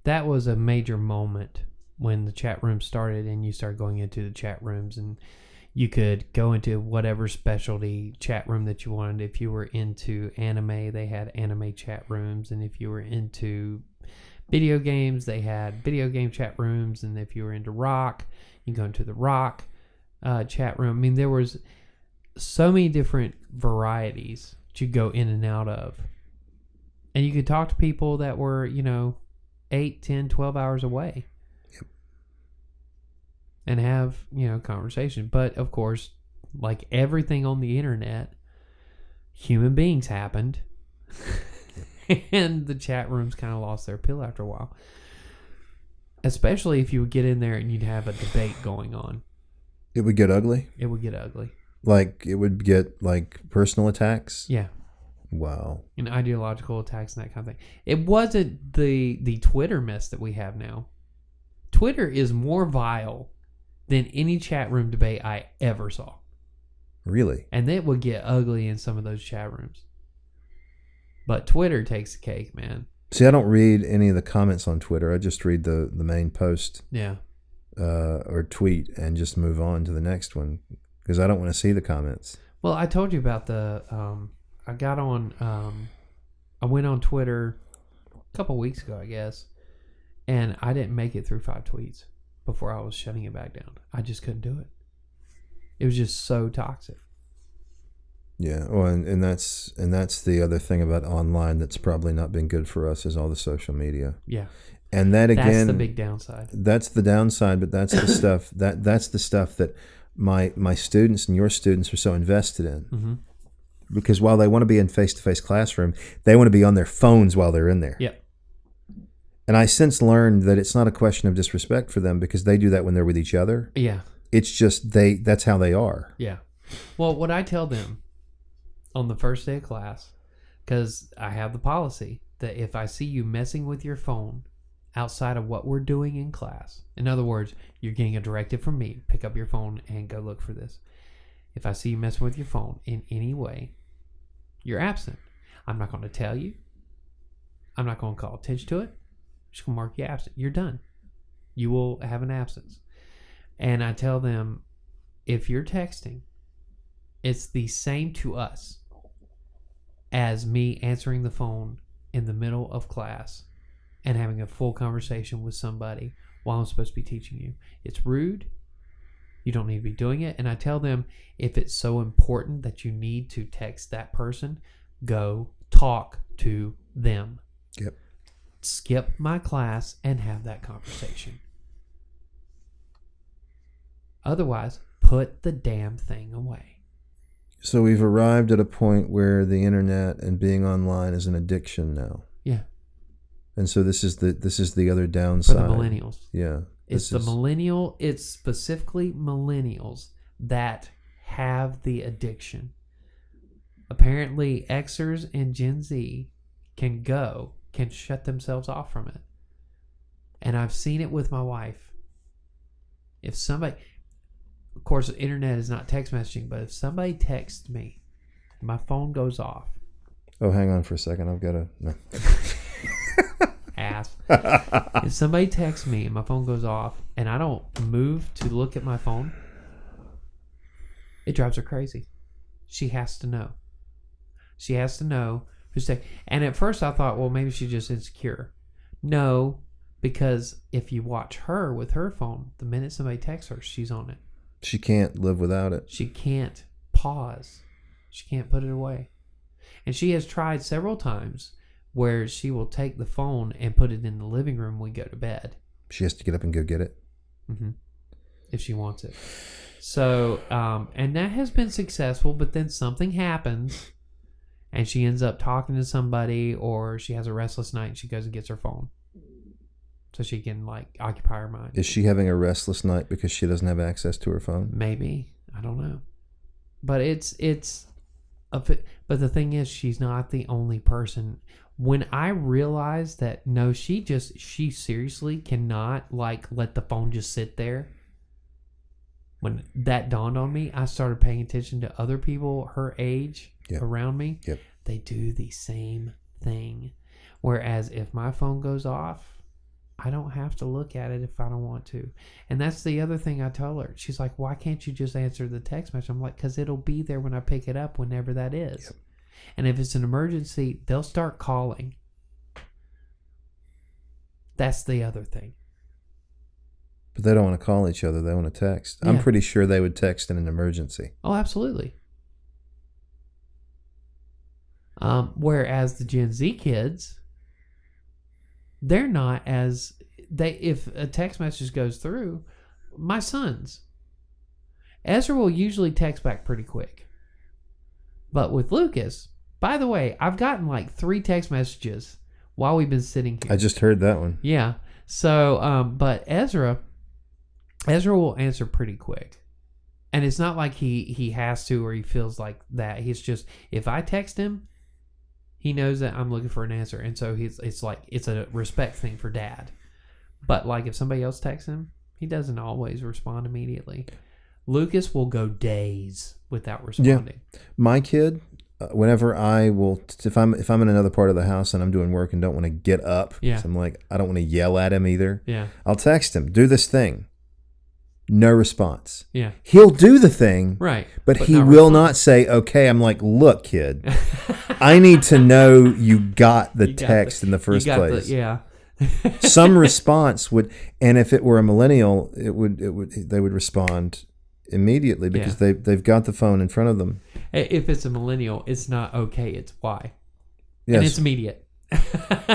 S3: That was a major moment when the chat rooms started, and you started going into the chat rooms, and you could go into whatever specialty chat room that you wanted. If you were into anime, they had anime chat rooms, and if you were into video games, they had video game chat rooms, and if you were into rock, you go into the rock chat room. I mean, there was so many different varieties to go in and out of, and you could talk to people that were 8, 10, 12 hours away.
S2: Yep.
S3: And have conversation. But of course, like everything on the internet, human beings happened. And the chat rooms kind of lost their appeal after a while. Especially if you would get in there and you'd have a debate going on.
S2: It would get ugly?
S3: It would get ugly.
S2: Like, it would get, like, personal attacks?
S3: Yeah.
S2: Wow.
S3: And ideological attacks and that kind of thing. It wasn't the Twitter mess that we have now. Twitter is more vile than any chat room debate I ever saw.
S2: Really?
S3: And it would get ugly in some of those chat rooms. But Twitter takes the cake, man.
S2: See, I don't read any of the comments on Twitter. I just read the main post
S3: Yeah.
S2: Or tweet and just move on to the next one because I don't want to see the comments.
S3: Well, I told you about I got on, I went on Twitter a couple weeks ago, I guess, and I didn't make it through 5 tweets before I was shutting it back down. I just couldn't do it. It was just so toxic.
S2: Yeah, well, and that's the other thing about online that's probably not been good for us is all the social media.
S3: Yeah,
S2: and that again,
S3: that's the big downside.
S2: That's the downside, but that's the stuff that's the stuff that my students and your students are so invested in.
S3: Mm-hmm.
S2: Because while they want to be in face-to-face classroom, they want to be on their phones while they're in there.
S3: Yep.
S2: And I since learned that it's not a question of disrespect for them because they do that when they're with each other.
S3: Yeah.
S2: It's just that's how they are.
S3: Yeah. Well, what I tell them on the first day of class, because I have the policy that if I see you messing with your phone outside of what we're doing in class, in other words, you're getting a directive from me, pick up your phone and go look for this. If I see you messing with your phone in any way, you're absent. I'm not going to tell you. I'm not going to call attention to it. I'm just going to mark you absent. You're done. You will have an absence. And I tell them, if you're texting, it's the same to us as me answering the phone in the middle of class and having a full conversation with somebody while I'm supposed to be teaching you. It's rude. You don't need to be doing it. And I tell them, if it's so important that you need to text that person, go talk to them.
S2: Yep.
S3: Skip my class and have that conversation. Otherwise, put the damn thing away.
S2: So we've arrived at a point where the internet and being online is an addiction now.
S3: Yeah.
S2: And so this is the other downside.
S3: For the millennials.
S2: Yeah.
S3: It's specifically millennials that have the addiction. Apparently, Xers and Gen Z can shut themselves off from it. And I've seen it with my wife. If somebody, of course, the internet is not text messaging, but if somebody texts me, my phone goes off.
S2: Oh, hang on for a second. I've got to... No.
S3: Ass. If somebody texts me and my phone goes off and I don't move to look at my phone, it drives her crazy. She has to know. She has to know who's texting. And at first I thought, well, maybe she's just insecure. No, because if you watch her with her phone, the minute somebody texts her, she's on it.
S2: She can't live without it.
S3: She can't pause. She can't put it away. And she has tried several times where she will take the phone and put it in the living room when we go to bed.
S2: She has to get up and go get it.
S3: Mm-hmm. If she wants it. So, and that has been successful, but then something happens and she ends up talking to somebody, or she has a restless night and she goes and gets her phone so she can occupy her mind.
S2: Is she having a restless night because she doesn't have access to her phone?
S3: Maybe. I don't know. But but the thing is, she's not the only person. When I realized that, no, she seriously cannot let the phone just sit there. when that dawned on me, I started paying attention to other people her age
S2: Yep.
S3: around me.
S2: Yep.
S3: They do the same thing. Whereas if my phone goes off, I don't have to look at it if I don't want to. And that's the other thing I told her. She's like, why can't you just answer the text message? I'm like, because it'll be there when I pick it up, whenever that is.
S2: Yep.
S3: And if it's an emergency, they'll start calling. That's the other thing.
S2: But they don't want to call each other. They want to text.
S3: Yeah.
S2: I'm pretty sure they would text in an emergency.
S3: Oh, absolutely. Whereas the Gen Z kids, they're not as if a text message goes through, my sons, Ezra will usually text back pretty quick. But with Lucas, by the way, I've gotten like 3 text messages while we've been sitting here.
S2: I just heard that one.
S3: Yeah. So, but Ezra will answer pretty quick. And it's not like he has to or he feels like that. He's just, if I text him, he knows that I'm looking for an answer. And so it's like, it's a respect thing for dad. But like if somebody else texts him, he doesn't always respond immediately. Lucas will go days without responding.
S2: Yeah. My kid, whenever I will, if I'm in another part of the house and I'm doing work and don't want to get up,
S3: Yeah.
S2: so I'm like, I don't want to yell at him either.
S3: Yeah.
S2: I'll text him, do this thing. No response.
S3: Yeah.
S2: He'll do the thing,
S3: Right.
S2: but he
S3: not
S2: will
S3: respond.
S2: not say, okay. I'm like, look, kid, I need to know you got the
S3: You got
S2: text in the
S3: You
S2: first
S3: got
S2: place.
S3: yeah.
S2: Some response would, and if it were a millennial, they would respond immediately because they've got the phone in front of them.
S3: If it's a millennial, it's not okay. It's why.
S2: Yes.
S3: And it's immediate.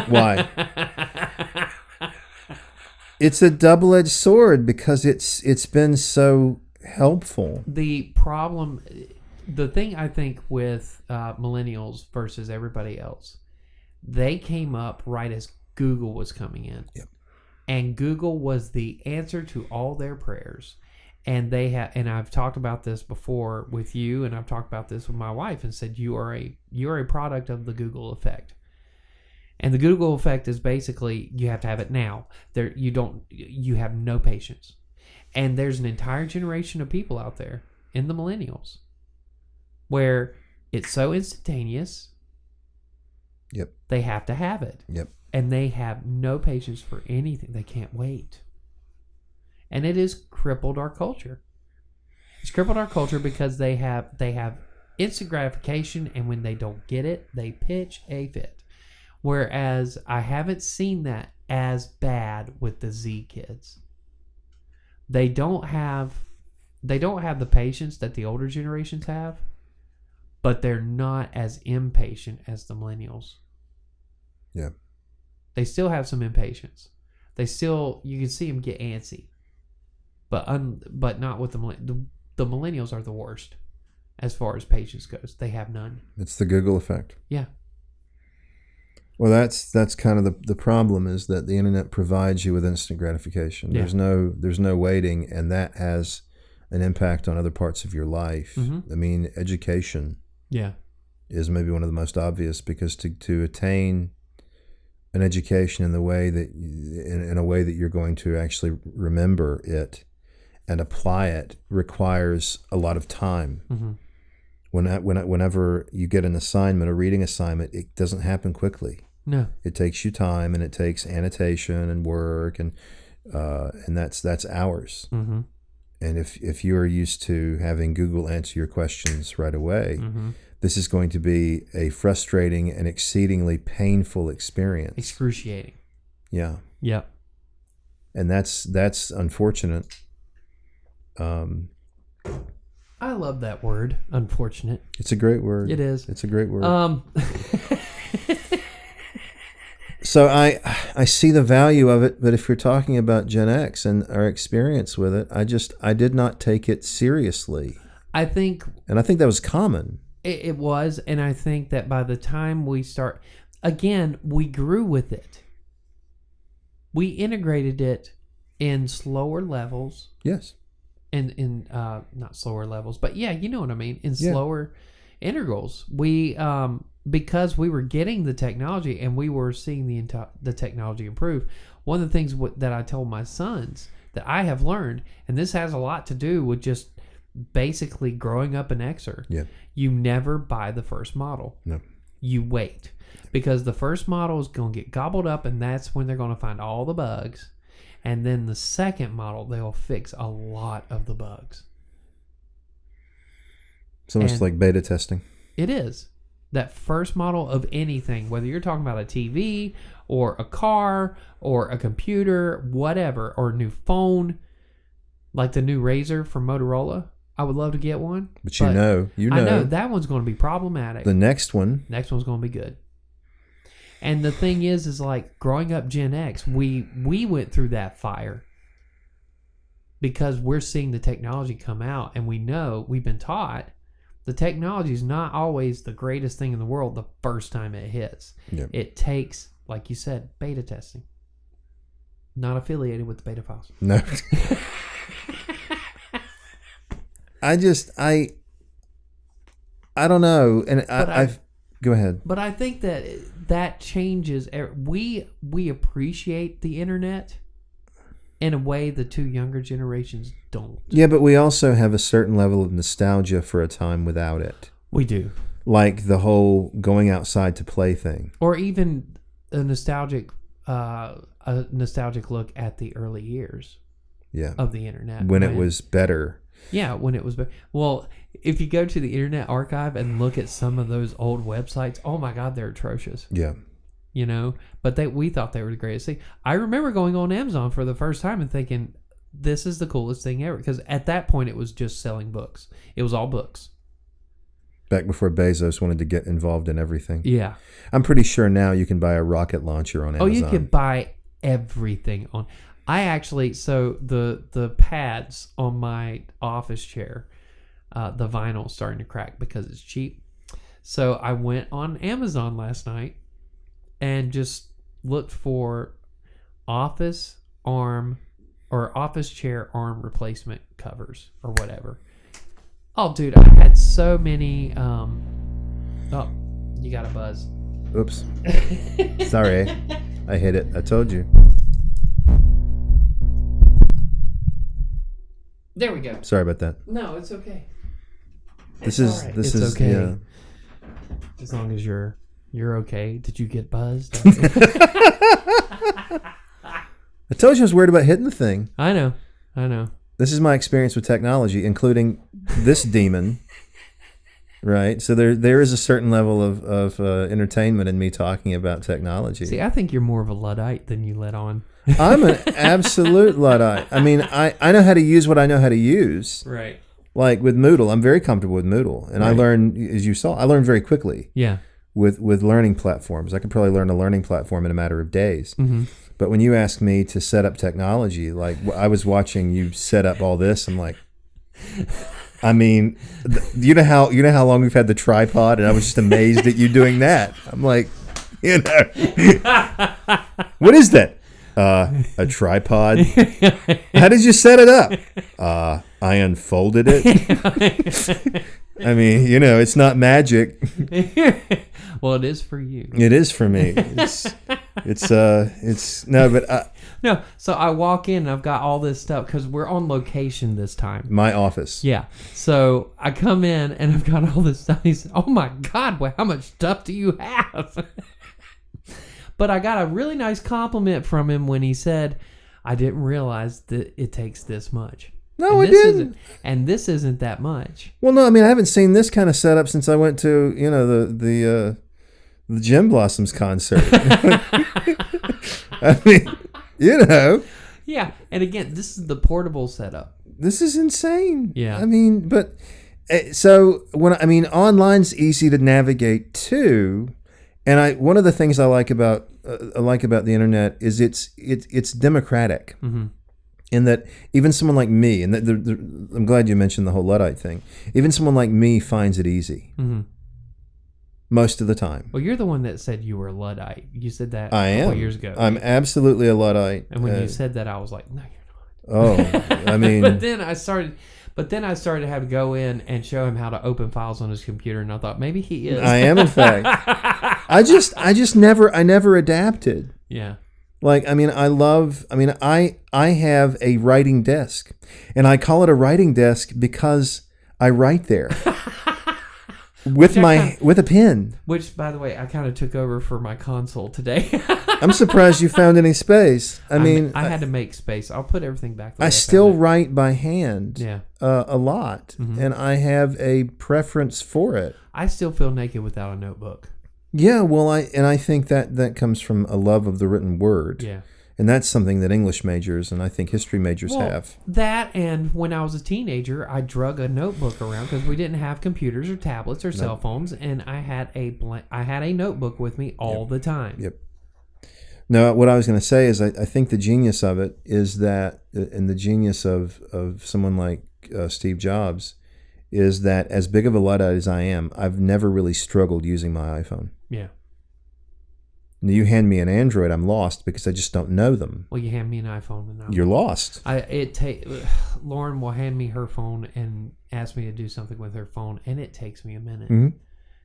S2: Why? It's a double-edged sword because it's been so helpful.
S3: The thing I think with millennials versus everybody else, they came up right as Google was coming in.
S2: Yep.
S3: And Google was the answer to all their prayers. And and I've talked about this before with you, and I've talked about this with my wife and said, you are a product of the Google effect. And the Google effect is basically you have to have it now. You have no patience. And there's an entire generation of people out there in the millennials where it's so instantaneous.
S2: Yep.
S3: They have to have it.
S2: Yep.
S3: And they have no patience for anything. They can't wait. And it has crippled our culture. It's crippled our culture because they have instant gratification, and when they don't get it, they pitch a fit. Whereas I haven't seen that as bad with the Z kids. They don't have the patience that the older generations have, but they're not as impatient as the millennials.
S2: Yeah.
S3: They still have some impatience. You can see them get antsy. But not with the millennials are the worst as far as patience goes. They have none.
S2: It's the Google effect.
S3: Yeah.
S2: Well, that's kind of the problem is that the internet provides you with instant gratification.
S3: Yeah.
S2: There's no waiting, and that has an impact on other parts of your life.
S3: Mm-hmm.
S2: I mean, education
S3: Yeah.
S2: is maybe one of the most obvious because to attain an education in a way that you're going to actually remember it and apply it requires a lot of time.
S3: Mm-hmm.
S2: Whenever you get an assignment, a reading assignment, it doesn't happen quickly.
S3: No.
S2: It takes you time, and it takes annotation and work, and that's hours.
S3: Mm-hmm.
S2: And if you are used to having Google answer your questions right away,
S3: Mm-hmm.
S2: this is going to be a frustrating and exceedingly painful experience.
S3: Excruciating.
S2: Yeah,
S3: Yep.
S2: and that's unfortunate.
S3: I love that word, unfortunate.
S2: It's a great word.
S3: It is.
S2: It's a great word. So I see the value of it, but if you're talking about Gen X and our experience with it, I did not take it seriously.
S3: I think
S2: And I think that was common.
S3: it was, and I think that by the time we start, again, we grew with it. We integrated it in slower levels,
S2: Yes.
S3: in not slower levels, but yeah, you know what I mean, in
S2: Yeah.
S3: slower intervals. We because we were getting the technology and we were seeing the technology improve. One of the things that I told my sons that I have learned, and this has a lot to do with just basically growing up an Xer.
S2: Yeah.
S3: You never buy the first model.
S2: No.
S3: You wait, because the first model is going to get gobbled up, and that's when they're going to find all the bugs. And then the second model, they'll fix a lot of the bugs.
S2: It's almost
S3: And-
S2: like beta testing.
S3: It is. That first model of anything, whether you're talking about a TV or a car or a computer, whatever, or a new phone, like the new Razr from Motorola, I would love to get one.
S2: But you know.
S3: I know that one's going to be problematic.
S2: The next one.
S3: Next one's going to be good. And the thing is like growing up Gen X, we went through that fire because we're seeing the technology come out, and we know, we've been taught, the technology is not always the greatest thing in the world the first time it hits.
S2: Yep.
S3: It takes, like you said, beta testing. Not affiliated with the beta files.
S2: No. I don't know. And I've go ahead.
S3: But I think that changes. We appreciate the internet in a way the two younger generations don't.
S2: Yeah, but we also have a certain level of nostalgia for a time without it.
S3: We do.
S2: Like the whole going outside to play thing.
S3: Or even a nostalgic look at the early years
S2: Yeah.
S3: of the internet.
S2: When it was better.
S3: Yeah, when it was... Well, if you go to the Internet Archive and look at some of those old websites, oh my God, they're atrocious.
S2: Yeah.
S3: You know? But we thought they were the greatest thing. I remember going on Amazon for the first time and thinking, this is the coolest thing ever. Because at that point, it was just selling books. It was all books.
S2: Back before Bezos wanted to get involved in everything.
S3: Yeah.
S2: I'm pretty sure now you can buy a rocket launcher on Amazon.
S3: Oh, you can buy everything on... I actually... So, the pads on my office chair, the vinyl is starting to crack because it's cheap. So, I went on Amazon last night and just looked for office chair arm replacement covers or whatever. Oh, dude, I had so many... Oh, you got a buzz.
S2: Oops. Sorry. I hit it. I told you.
S3: There we go.
S2: Sorry about that.
S3: No, it's okay.
S2: This
S3: It's
S2: is
S3: all right.
S2: this
S3: It's
S2: is
S3: okay.
S2: yeah.
S3: As long as you're okay. Did you get buzzed?
S2: I told you I was worried about hitting the thing.
S3: I know.
S2: This is my experience with technology, including this demon. Right? So there is a certain level of entertainment in me talking about technology.
S3: See, I think you're more of a Luddite than you let on.
S2: I'm an absolute Luddite. I mean, I know how to use what I know how to use.
S3: Right.
S2: Like with Moodle, I'm very comfortable with Moodle. And I
S3: Right.
S2: learned, as you saw, I learned very quickly
S3: Yeah.
S2: with learning platforms. I could probably learn a learning platform in a matter of days.
S3: Mm-hmm.
S2: But when you ask me to set up technology, like I was watching you set up all this, I'm like, I mean, you know how long we've had the tripod, and I was just amazed at you doing that. I'm like, what is that? A tripod? How did you set it up? I unfolded it. I mean, it's not magic.
S3: Well, it is for you.
S2: It is for me.
S3: No, so I walk in and I've got all this stuff because we're on location this time.
S2: My office.
S3: Yeah. So I come in and I've got all this stuff. He said, "Oh my God, well, how much stuff do you have?" But I got a really nice compliment from him when he said, "I didn't realize that it takes this much."
S2: No,
S3: and
S2: it
S3: this
S2: didn't.
S3: And this isn't that much.
S2: Well, no, I mean, I haven't seen this kind of setup since I went to, the Gem Blossoms concert. I mean,
S3: Yeah. And again, this is the portable setup.
S2: this is insane.
S3: Yeah.
S2: I mean, but so online's easy to navigate too, and one of the things I like about the internet is it's democratic.
S3: Mm-hmm.
S2: In that even someone like me, and I'm glad you mentioned the whole Luddite thing. Even someone like me finds it easy
S3: Mm-hmm.
S2: most of the time.
S3: Well, you're the one that said you were a Luddite. You said that
S2: I
S3: a couple
S2: am.
S3: years ago.
S2: I'm absolutely a Luddite.
S3: And when you said that, I was like, "No, you're not."
S2: Oh, I mean,
S3: But then I started to have to go in and show him how to open files on his computer, and I thought maybe he is.
S2: I am in fact. I never adapted.
S3: Yeah.
S2: Like, I mean, I have a writing desk, and I call it a writing desk because I write there with a pen.
S3: Which, by the way, I kind of took over for my console today.
S2: I'm surprised you found any space. I mean,
S3: I had to make space. I'll put everything back. The way
S2: I
S3: I
S2: still
S3: found it.
S2: write by hand.
S3: Yeah.
S2: A lot, and I have a preference for it.
S3: I still feel naked without a notebook.
S2: Yeah, well, I think that comes from a love of the written word.
S3: Yeah.
S2: And that's something that English majors and I think history majors have.
S3: That, and when I was a teenager, I drug a notebook around because we didn't have computers or tablets or cell phones, and I had a notebook with me all the time.
S2: Yep. No, what I was going to say is I think the genius of it is that, and the genius of someone like Steve Jobs, is that as big of a Luddite as I am, I've never really struggled using my iPhone.
S3: Yeah.
S2: You hand me an Android, I'm lost because I just don't know them.
S3: Well, you hand me an iPhone, and
S2: You're lost.
S3: Lauren will hand me her phone and ask me to do something with her phone, and it takes me a minute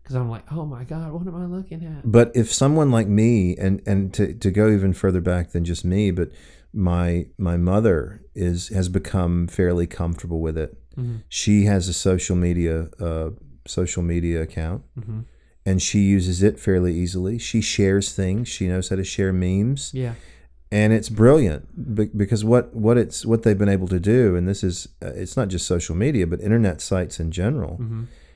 S3: because I'm like, oh my god, what am I looking at?
S2: But if someone like me, and to go even further back than just me, but my mother has become fairly comfortable with it. She has a social media account. And she uses it fairly easily. She shares things. She knows how to share memes.
S3: Yeah.
S2: And it's brilliant because what they've been able to do, and this is it's not just social media, but internet sites in general,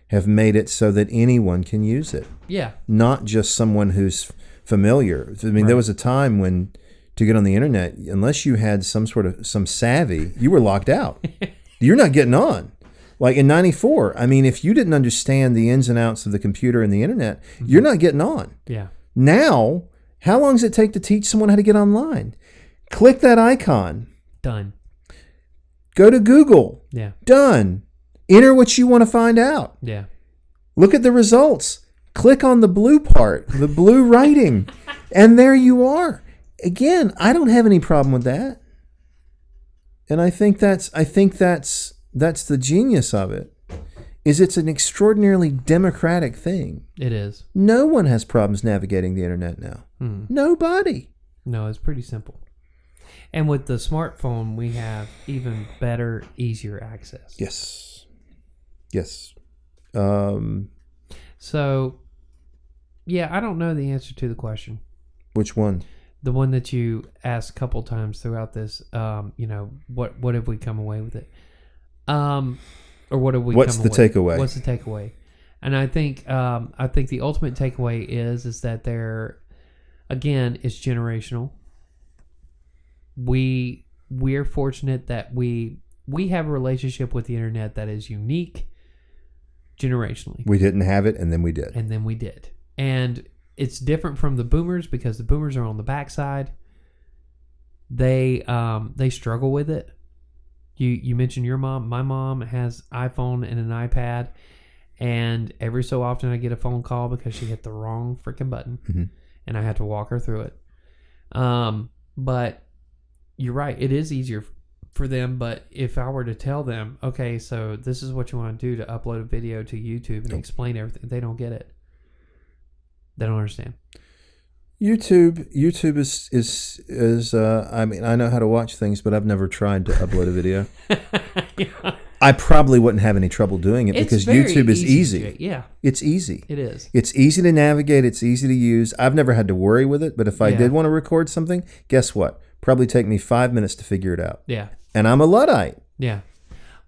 S2: have made it so that anyone can use it.
S3: Yeah.
S2: Not just someone who's familiar. I mean, there was a time when to get on the internet, unless you had some savvy, you were locked out. You're not getting on. Like in '94, I mean, if you didn't understand the ins and outs of the computer and the internet, you're not getting on.
S3: Yeah.
S2: Now, how long does it take to teach someone how to get online? Click that icon.
S3: Done.
S2: Go to Google.
S3: Yeah.
S2: Done. Enter what you want to find out.
S3: Yeah.
S2: Look at the results. Click on the blue part, the blue writing, and there you are. Again, I don't have any problem with that. And I think that's the genius of it, is it's an extraordinarily democratic thing.
S3: It is.
S2: No one has problems navigating the internet now. Nobody.
S3: No, it's pretty simple. And with the smartphone, we have even better, easier access.
S2: Yes. Yes.
S3: So, yeah, I don't know the answer to the question.
S2: Which one?
S3: The one that you asked a couple times throughout this, what have we come away with it? Or what have we
S2: What's
S3: come
S2: the
S3: away?
S2: takeaway?
S3: What's the takeaway? And I think the ultimate takeaway is that there, again, it's generational. We're fortunate that we have a relationship with the internet that is unique generationally.
S2: We didn't have it, and then we did.
S3: And it's different from the boomers because the boomers are on the backside. They struggle with it. You mentioned your mom. My mom has iPhone and an iPad, and every so often I get a phone call because she hit the wrong freaking button, and I had to walk her through it. But you're right, it is easier for them. But if I were to tell them, okay, so this is what you want to do to upload a video to YouTube and explain everything, they don't get it. They don't understand.
S2: YouTube is I mean, I know how to watch things, but I've never tried to upload a video.
S3: Yeah.
S2: I probably wouldn't have any trouble doing it because YouTube is easy.
S3: Yeah.
S2: It's easy.
S3: It is.
S2: It's easy to navigate. It's easy to use. I've never had to worry with it, but if I did want to record something, guess what? Probably take me 5 minutes to figure it out.
S3: Yeah.
S2: And I'm a Luddite.
S3: Yeah.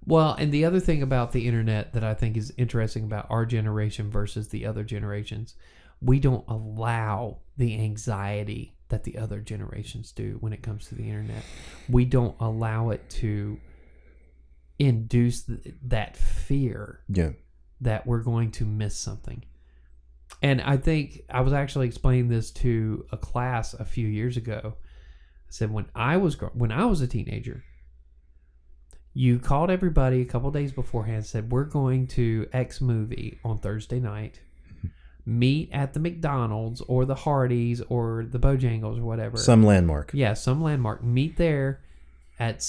S3: Well, and the other thing about the internet that I think is interesting about our generation versus the other generations, we don't allow the anxiety that the other generations do when it comes to the internet. We don't allow it to induce that fear that we're going to miss something. And I think I was actually explaining this to a class a few years ago. I said when I was a teenager, you called everybody a couple days beforehand and said, we're going to X movie on Thursday night. Meet at the McDonald's or the Hardee's or the Bojangles or whatever.
S2: Some landmark.
S3: Yeah, some landmark. Meet there at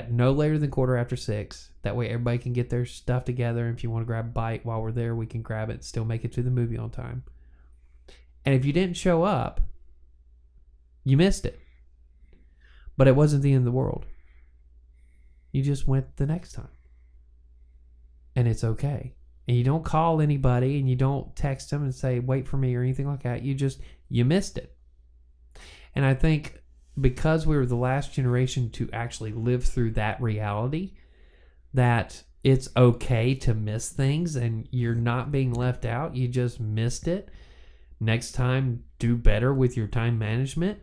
S3: no later than 6:15. That way everybody can get their stuff together. If you want to grab a bite while we're there, we can grab it and still make it to the movie on time. And if you didn't show up, you missed it. But it wasn't the end of the world. You just went the next time. And it's okay. And you don't call anybody and you don't text them and say, wait for me or anything like that. You missed it. And I think because we were the last generation to actually live through that reality, that it's okay to miss things and you're not being left out. You just missed it. Next time, do better with your time management.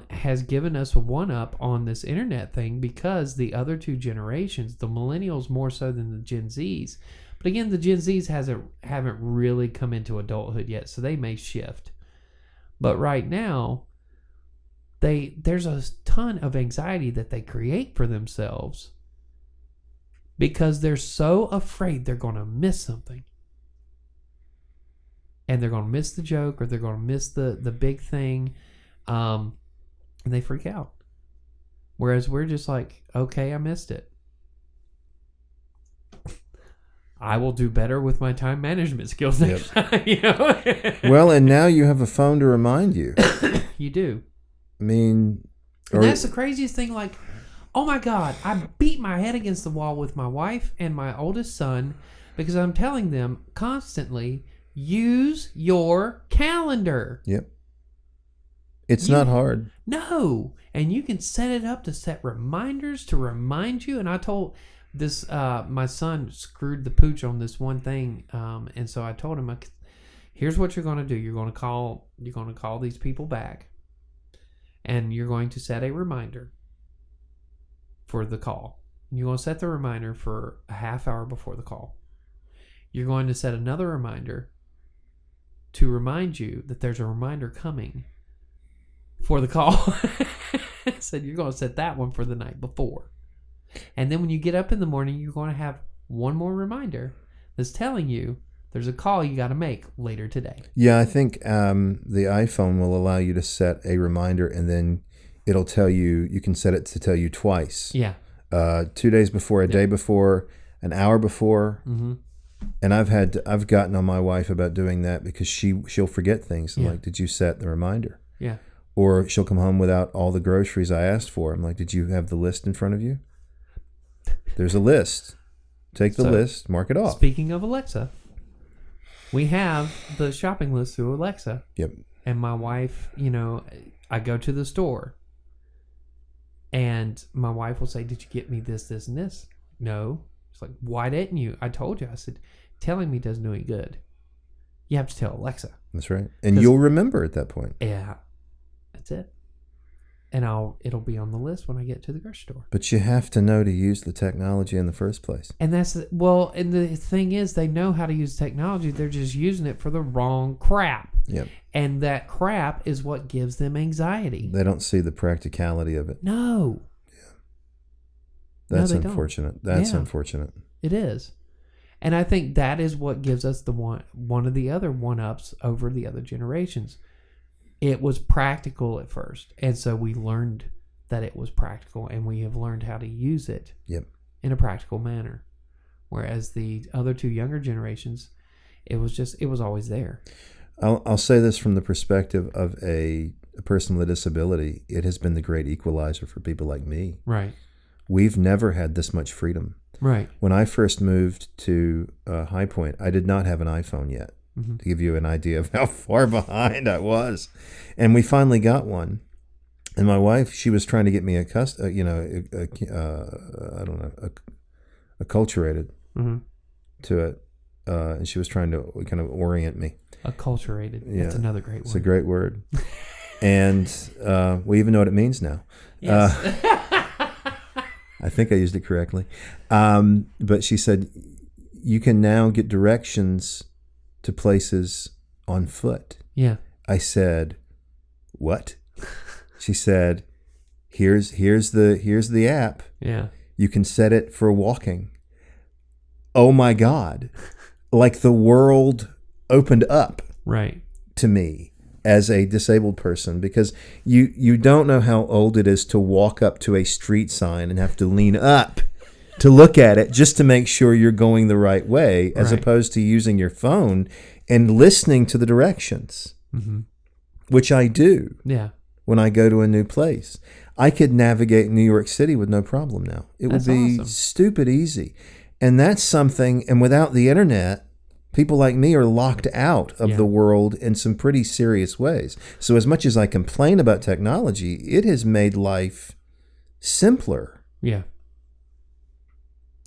S3: Has given us a one-up on this internet thing because the other two generations, the millennials more so than the Gen Zs, but again, the Gen Zs haven't really come into adulthood yet, so they may shift. But right now, there's a ton of anxiety that they create for themselves because they're so afraid they're going to miss something. And they're going to miss the joke or they're going to miss the big thing. And they freak out. Whereas we're just like, okay, I missed it. I will do better with my time management skills next time. You know?
S2: Well, and now you have a phone to remind you.
S3: You do.
S2: I mean,
S3: and that's the craziest thing. Like, oh my God, I beat my head against the wall with my wife and my oldest son because I'm telling them constantly, use your calendar.
S2: Yep. It's not hard.
S3: No. And you can set it up to set reminders to remind you. And I told this, my son screwed the pooch on this one thing. And so I told him, here's what you're going to do. You're going to call these people back and you're going to set a reminder for the call. You're going to set the reminder for a half hour before the call. You're going to set another reminder to remind you that there's a reminder coming for the call. Said you're going to set that one for the night before. And then when you get up in the morning, you're going to have one more reminder that's telling you there's a call you got to make later today.
S2: Yeah, I think the iPhone will allow you to set a reminder and then it'll tell you, you can set it to tell you twice.
S3: Yeah.
S2: 2 days before, a day before, an hour before.
S3: Mm-hmm.
S2: And I've gotten on my wife about doing that because she'll forget things. I'm like, did you set the reminder?
S3: Yeah.
S2: Or she'll come home without all the groceries I asked for. I'm like, did you have the list in front of you? There's a list. Take the list, mark it off.
S3: Speaking of Alexa, we have the shopping list through Alexa.
S2: Yep.
S3: And my wife, I go to the store and my wife will say, did you get me this, this, and this? No. It's like, why didn't you? I told you. I said, telling me doesn't do any good. You have to tell Alexa.
S2: That's right. And you'll remember at that point.
S3: Yeah. That's it. And it'll be on the list when I get to the grocery store.
S2: But you have to know to use the technology in the first place.
S3: And and the thing is, they know how to use technology. They're just using it for the wrong crap.
S2: Yep.
S3: And that crap is what gives them anxiety.
S2: They don't see the practicality of it.
S3: No.
S2: That's
S3: No, they
S2: unfortunate.
S3: don't.
S2: That's
S3: Yeah.
S2: unfortunate.
S3: It is. And I think that is what gives us the one of the other one-ups over the other generations. It was practical at first. And so we learned that it was practical and we have learned how to use it in a practical manner. Whereas the other two younger generations, it was always there.
S2: I'll say this from the perspective of a person with a disability. It has been the great equalizer for people like me.
S3: Right.
S2: We've never had this much freedom.
S3: Right.
S2: When I first moved to High Point, I did not have an iPhone yet, to give you an idea of how far behind I was. And we finally got one. And my wife, she was trying to get me acculturated to it. And she was trying to kind of orient me.
S3: Acculturated.
S2: Yeah.
S3: That's another great word.
S2: It's a great word. And we even know what it means now.
S3: Yes.
S2: I think I used it correctly. But she said, you can now get directions to places on foot.
S3: Yeah.
S2: I said, what? She said, here's the app.
S3: Yeah.
S2: You can set it for walking. Oh my God. Like the world opened up
S3: Right.
S2: to me as a disabled person, because you don't know how old it is to walk up to a street sign and have to lean up to look at it just to make sure you're going the right way, as opposed to using your phone and listening to the directions, which I do.
S3: Yeah.
S2: when I go to a new place. I could navigate New York City with no problem now. It
S3: That's
S2: would be
S3: awesome.
S2: stupid easy. And that's something, and without the internet, people like me are locked out of
S3: Yeah.
S2: the world in some pretty serious ways. So as much as I complain about technology, it has made life simpler.
S3: Yeah.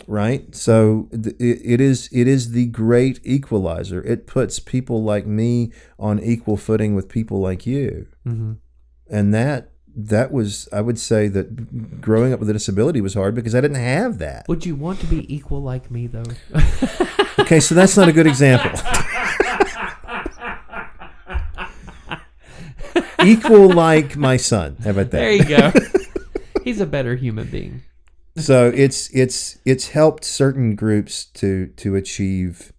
S2: Right, so it is the great equalizer. It puts people like me on equal footing with people like you,
S3: Mm-hmm.
S2: and that was, I would say that growing up with a disability was hard because I didn't have that.
S3: Would you want to be equal like me, though?
S2: Okay, so that's not a good example. Equal like my son. How about that?
S3: There you go. He's a better human being.
S2: So it's helped certain groups to achieve.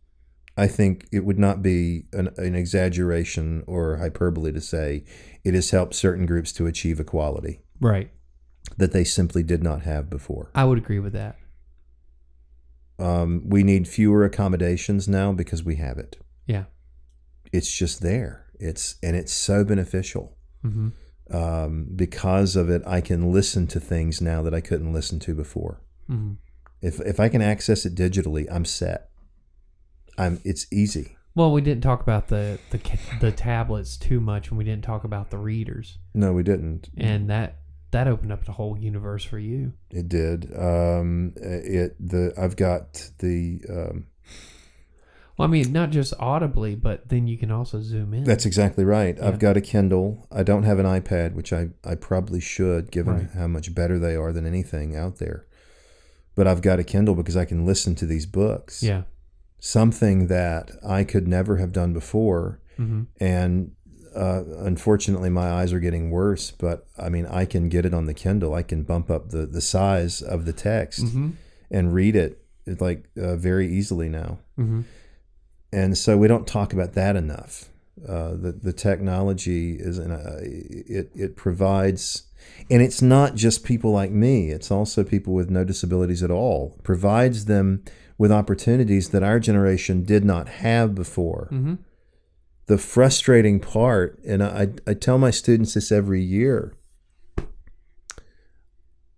S2: I think it would not be an exaggeration or hyperbole to say it has helped certain groups to achieve equality
S3: Right.
S2: that they simply did not have before.
S3: I would agree with that.
S2: We need fewer accommodations now because we have it.
S3: Yeah.
S2: It's just there. It's so beneficial.
S3: Mm-hmm.
S2: Because of it, I can listen to things now that I couldn't listen to before.
S3: Mm-hmm.
S2: If I can access it digitally, I'm set. It's easy.
S3: Well, we didn't talk about the tablets too much, and we didn't talk about the readers,
S2: No, we didn't.
S3: and that opened up the whole universe for you.
S2: It did. I've got the.
S3: Well, I mean, not just audibly, but then you can also zoom in.
S2: That's exactly right.
S3: Yeah.
S2: I've got a Kindle. I don't have an iPad, which I probably should, given
S3: Right.
S2: how much better they are than anything out there. But I've got a Kindle because I can listen to these books.
S3: Yeah.
S2: Something that I could never have done before.
S3: Mm-hmm.
S2: And unfortunately, my eyes are getting worse. But I mean, I can get it on the Kindle. I can bump up the size of the text
S3: Mm-hmm.
S2: and read it very easily now.
S3: Mm-hmm.
S2: And so we don't talk about that enough. The technology is it provides, and it's not just people like me. It's also people with no disabilities at all. Provides them with opportunities that our generation did not have before.
S3: Mm-hmm.
S2: The frustrating part, and I tell my students this every year.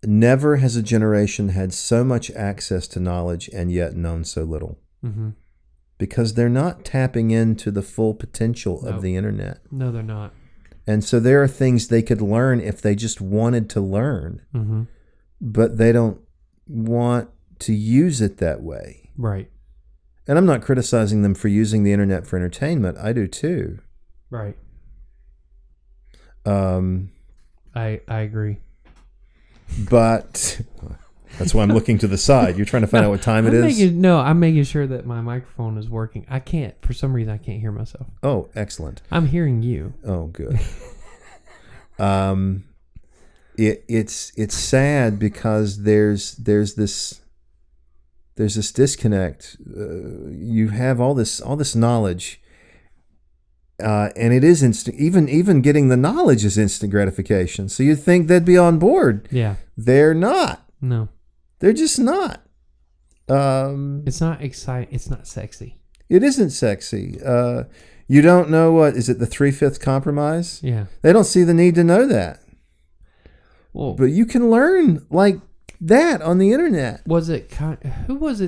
S2: Never has a generation had so much access to knowledge and yet known so little.
S3: Mm-hmm.
S2: Because they're not tapping into the full potential
S3: Nope.
S2: of the internet.
S3: No, they're not.
S2: And so there are things they could learn if they just wanted to learn,
S3: Mm-hmm.
S2: but they don't want to use it that way.
S3: Right.
S2: And I'm not criticizing them for using the internet for entertainment. I do too.
S3: Right.
S2: I
S3: agree.
S2: But that's why I'm looking to the side. You're trying to find out what time it is?
S3: I'm making sure that my microphone is working. For some reason, I can't hear myself.
S2: Oh, excellent.
S3: I'm hearing you.
S2: Oh, good. It's sad because there's this disconnect. You have all this knowledge, and it is instant. Even getting the knowledge is instant gratification. So you'd think they'd be on board.
S3: Yeah.
S2: They're not.
S3: No.
S2: They're just not.
S3: It's not exciting. It's not sexy.
S2: It isn't sexy. You don't know what is it? The 3/5 compromise.
S3: Yeah.
S2: They don't see the need to know that.
S3: Well,
S2: But you can learn like that on the internet.
S3: who was it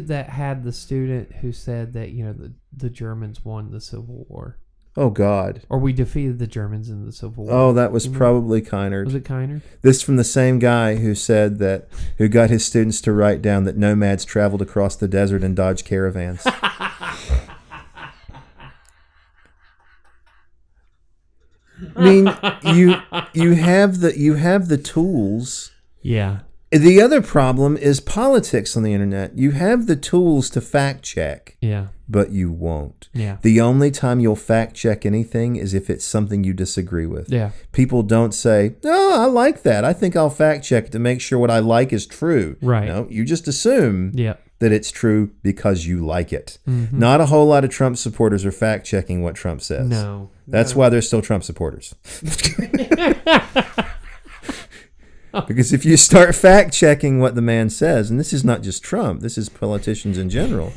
S3: that had the student who said that the Germans won the Civil War,
S2: Oh God.
S3: or we defeated the Germans in the Civil War?
S2: Oh, that was
S3: You know?
S2: probably Keinert.
S3: Was it Kiner?
S2: This from the same guy who got his students to write down that nomads traveled across the desert in Dodge caravans. I mean, you have the tools.
S3: Yeah.
S2: The other problem is politics on the internet. You have the tools to fact check,
S3: Yeah.
S2: but you won't.
S3: Yeah.
S2: The only time you'll fact check anything is if it's something you disagree with.
S3: Yeah.
S2: People don't say, "Oh, I like that. I think I'll fact check to make sure what I like is true."
S3: Right.
S2: No, you just assume
S3: Yeah.
S2: that it's true because you like it.
S3: Mhm.
S2: Not a whole lot of Trump supporters are fact checking what Trump says.
S3: No.
S2: That's why they're still Trump supporters. Because if you start fact checking what the man says, and this is not just Trump, this is politicians in general,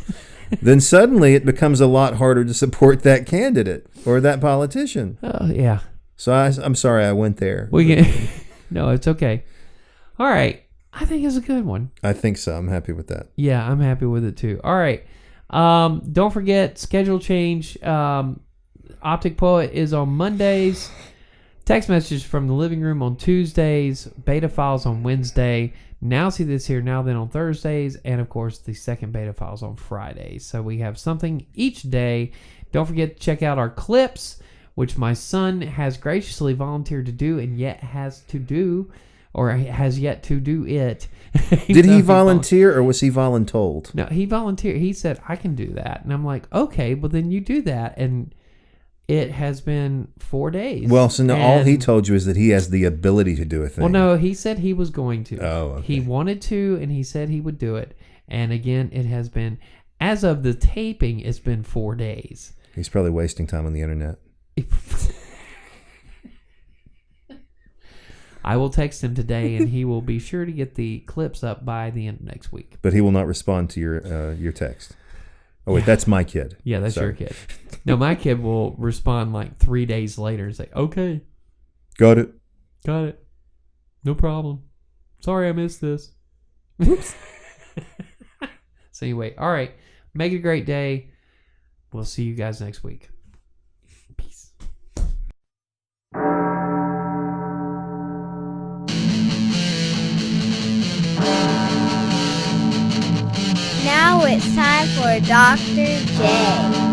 S2: then suddenly it becomes a lot harder to support that candidate or that politician.
S3: Yeah.
S2: So I'm sorry I went there.
S3: We can. No, it's okay. All right. I think it's a good one.
S2: I think so. I'm happy with that.
S3: Yeah, I'm happy with it too. All right. Don't forget, schedule change. Optic Poet is on Mondays. Text messages from the living room on Tuesdays. Beta files on Wednesday. Now See This Here, Now Then on Thursdays. And, of course, the second beta files on Fridays. So we have something each day. Don't forget to check out our clips, which my son has graciously volunteered to do and yet has to do, or has yet to do it.
S2: Did he volunteer or was he voluntold?
S3: No, he volunteered. He said, I can do that. And I'm like, okay, well, then you do that. And it has been 4 days.
S2: Well, so now all he told you is that he has the ability to do a thing.
S3: Well, no, he said he was going to.
S2: Oh, okay.
S3: He wanted to, and he said he would do it. And again, it has been, as of the taping, it's been 4 days.
S2: He's probably wasting time on the internet.
S3: I will text him today, and he will be sure to get the clips up by the end of next week.
S2: But he will not respond to your text. Oh, wait, that's my kid.
S3: Yeah, that's
S2: Sorry.
S3: your kid. No, my kid will respond like 3 days later and say, okay.
S2: Got it.
S3: Got it. No problem. Sorry I missed this. So anyway, all right. Make it a great day. We'll see you guys next week. Peace.
S1: Now it's time for Dr. J.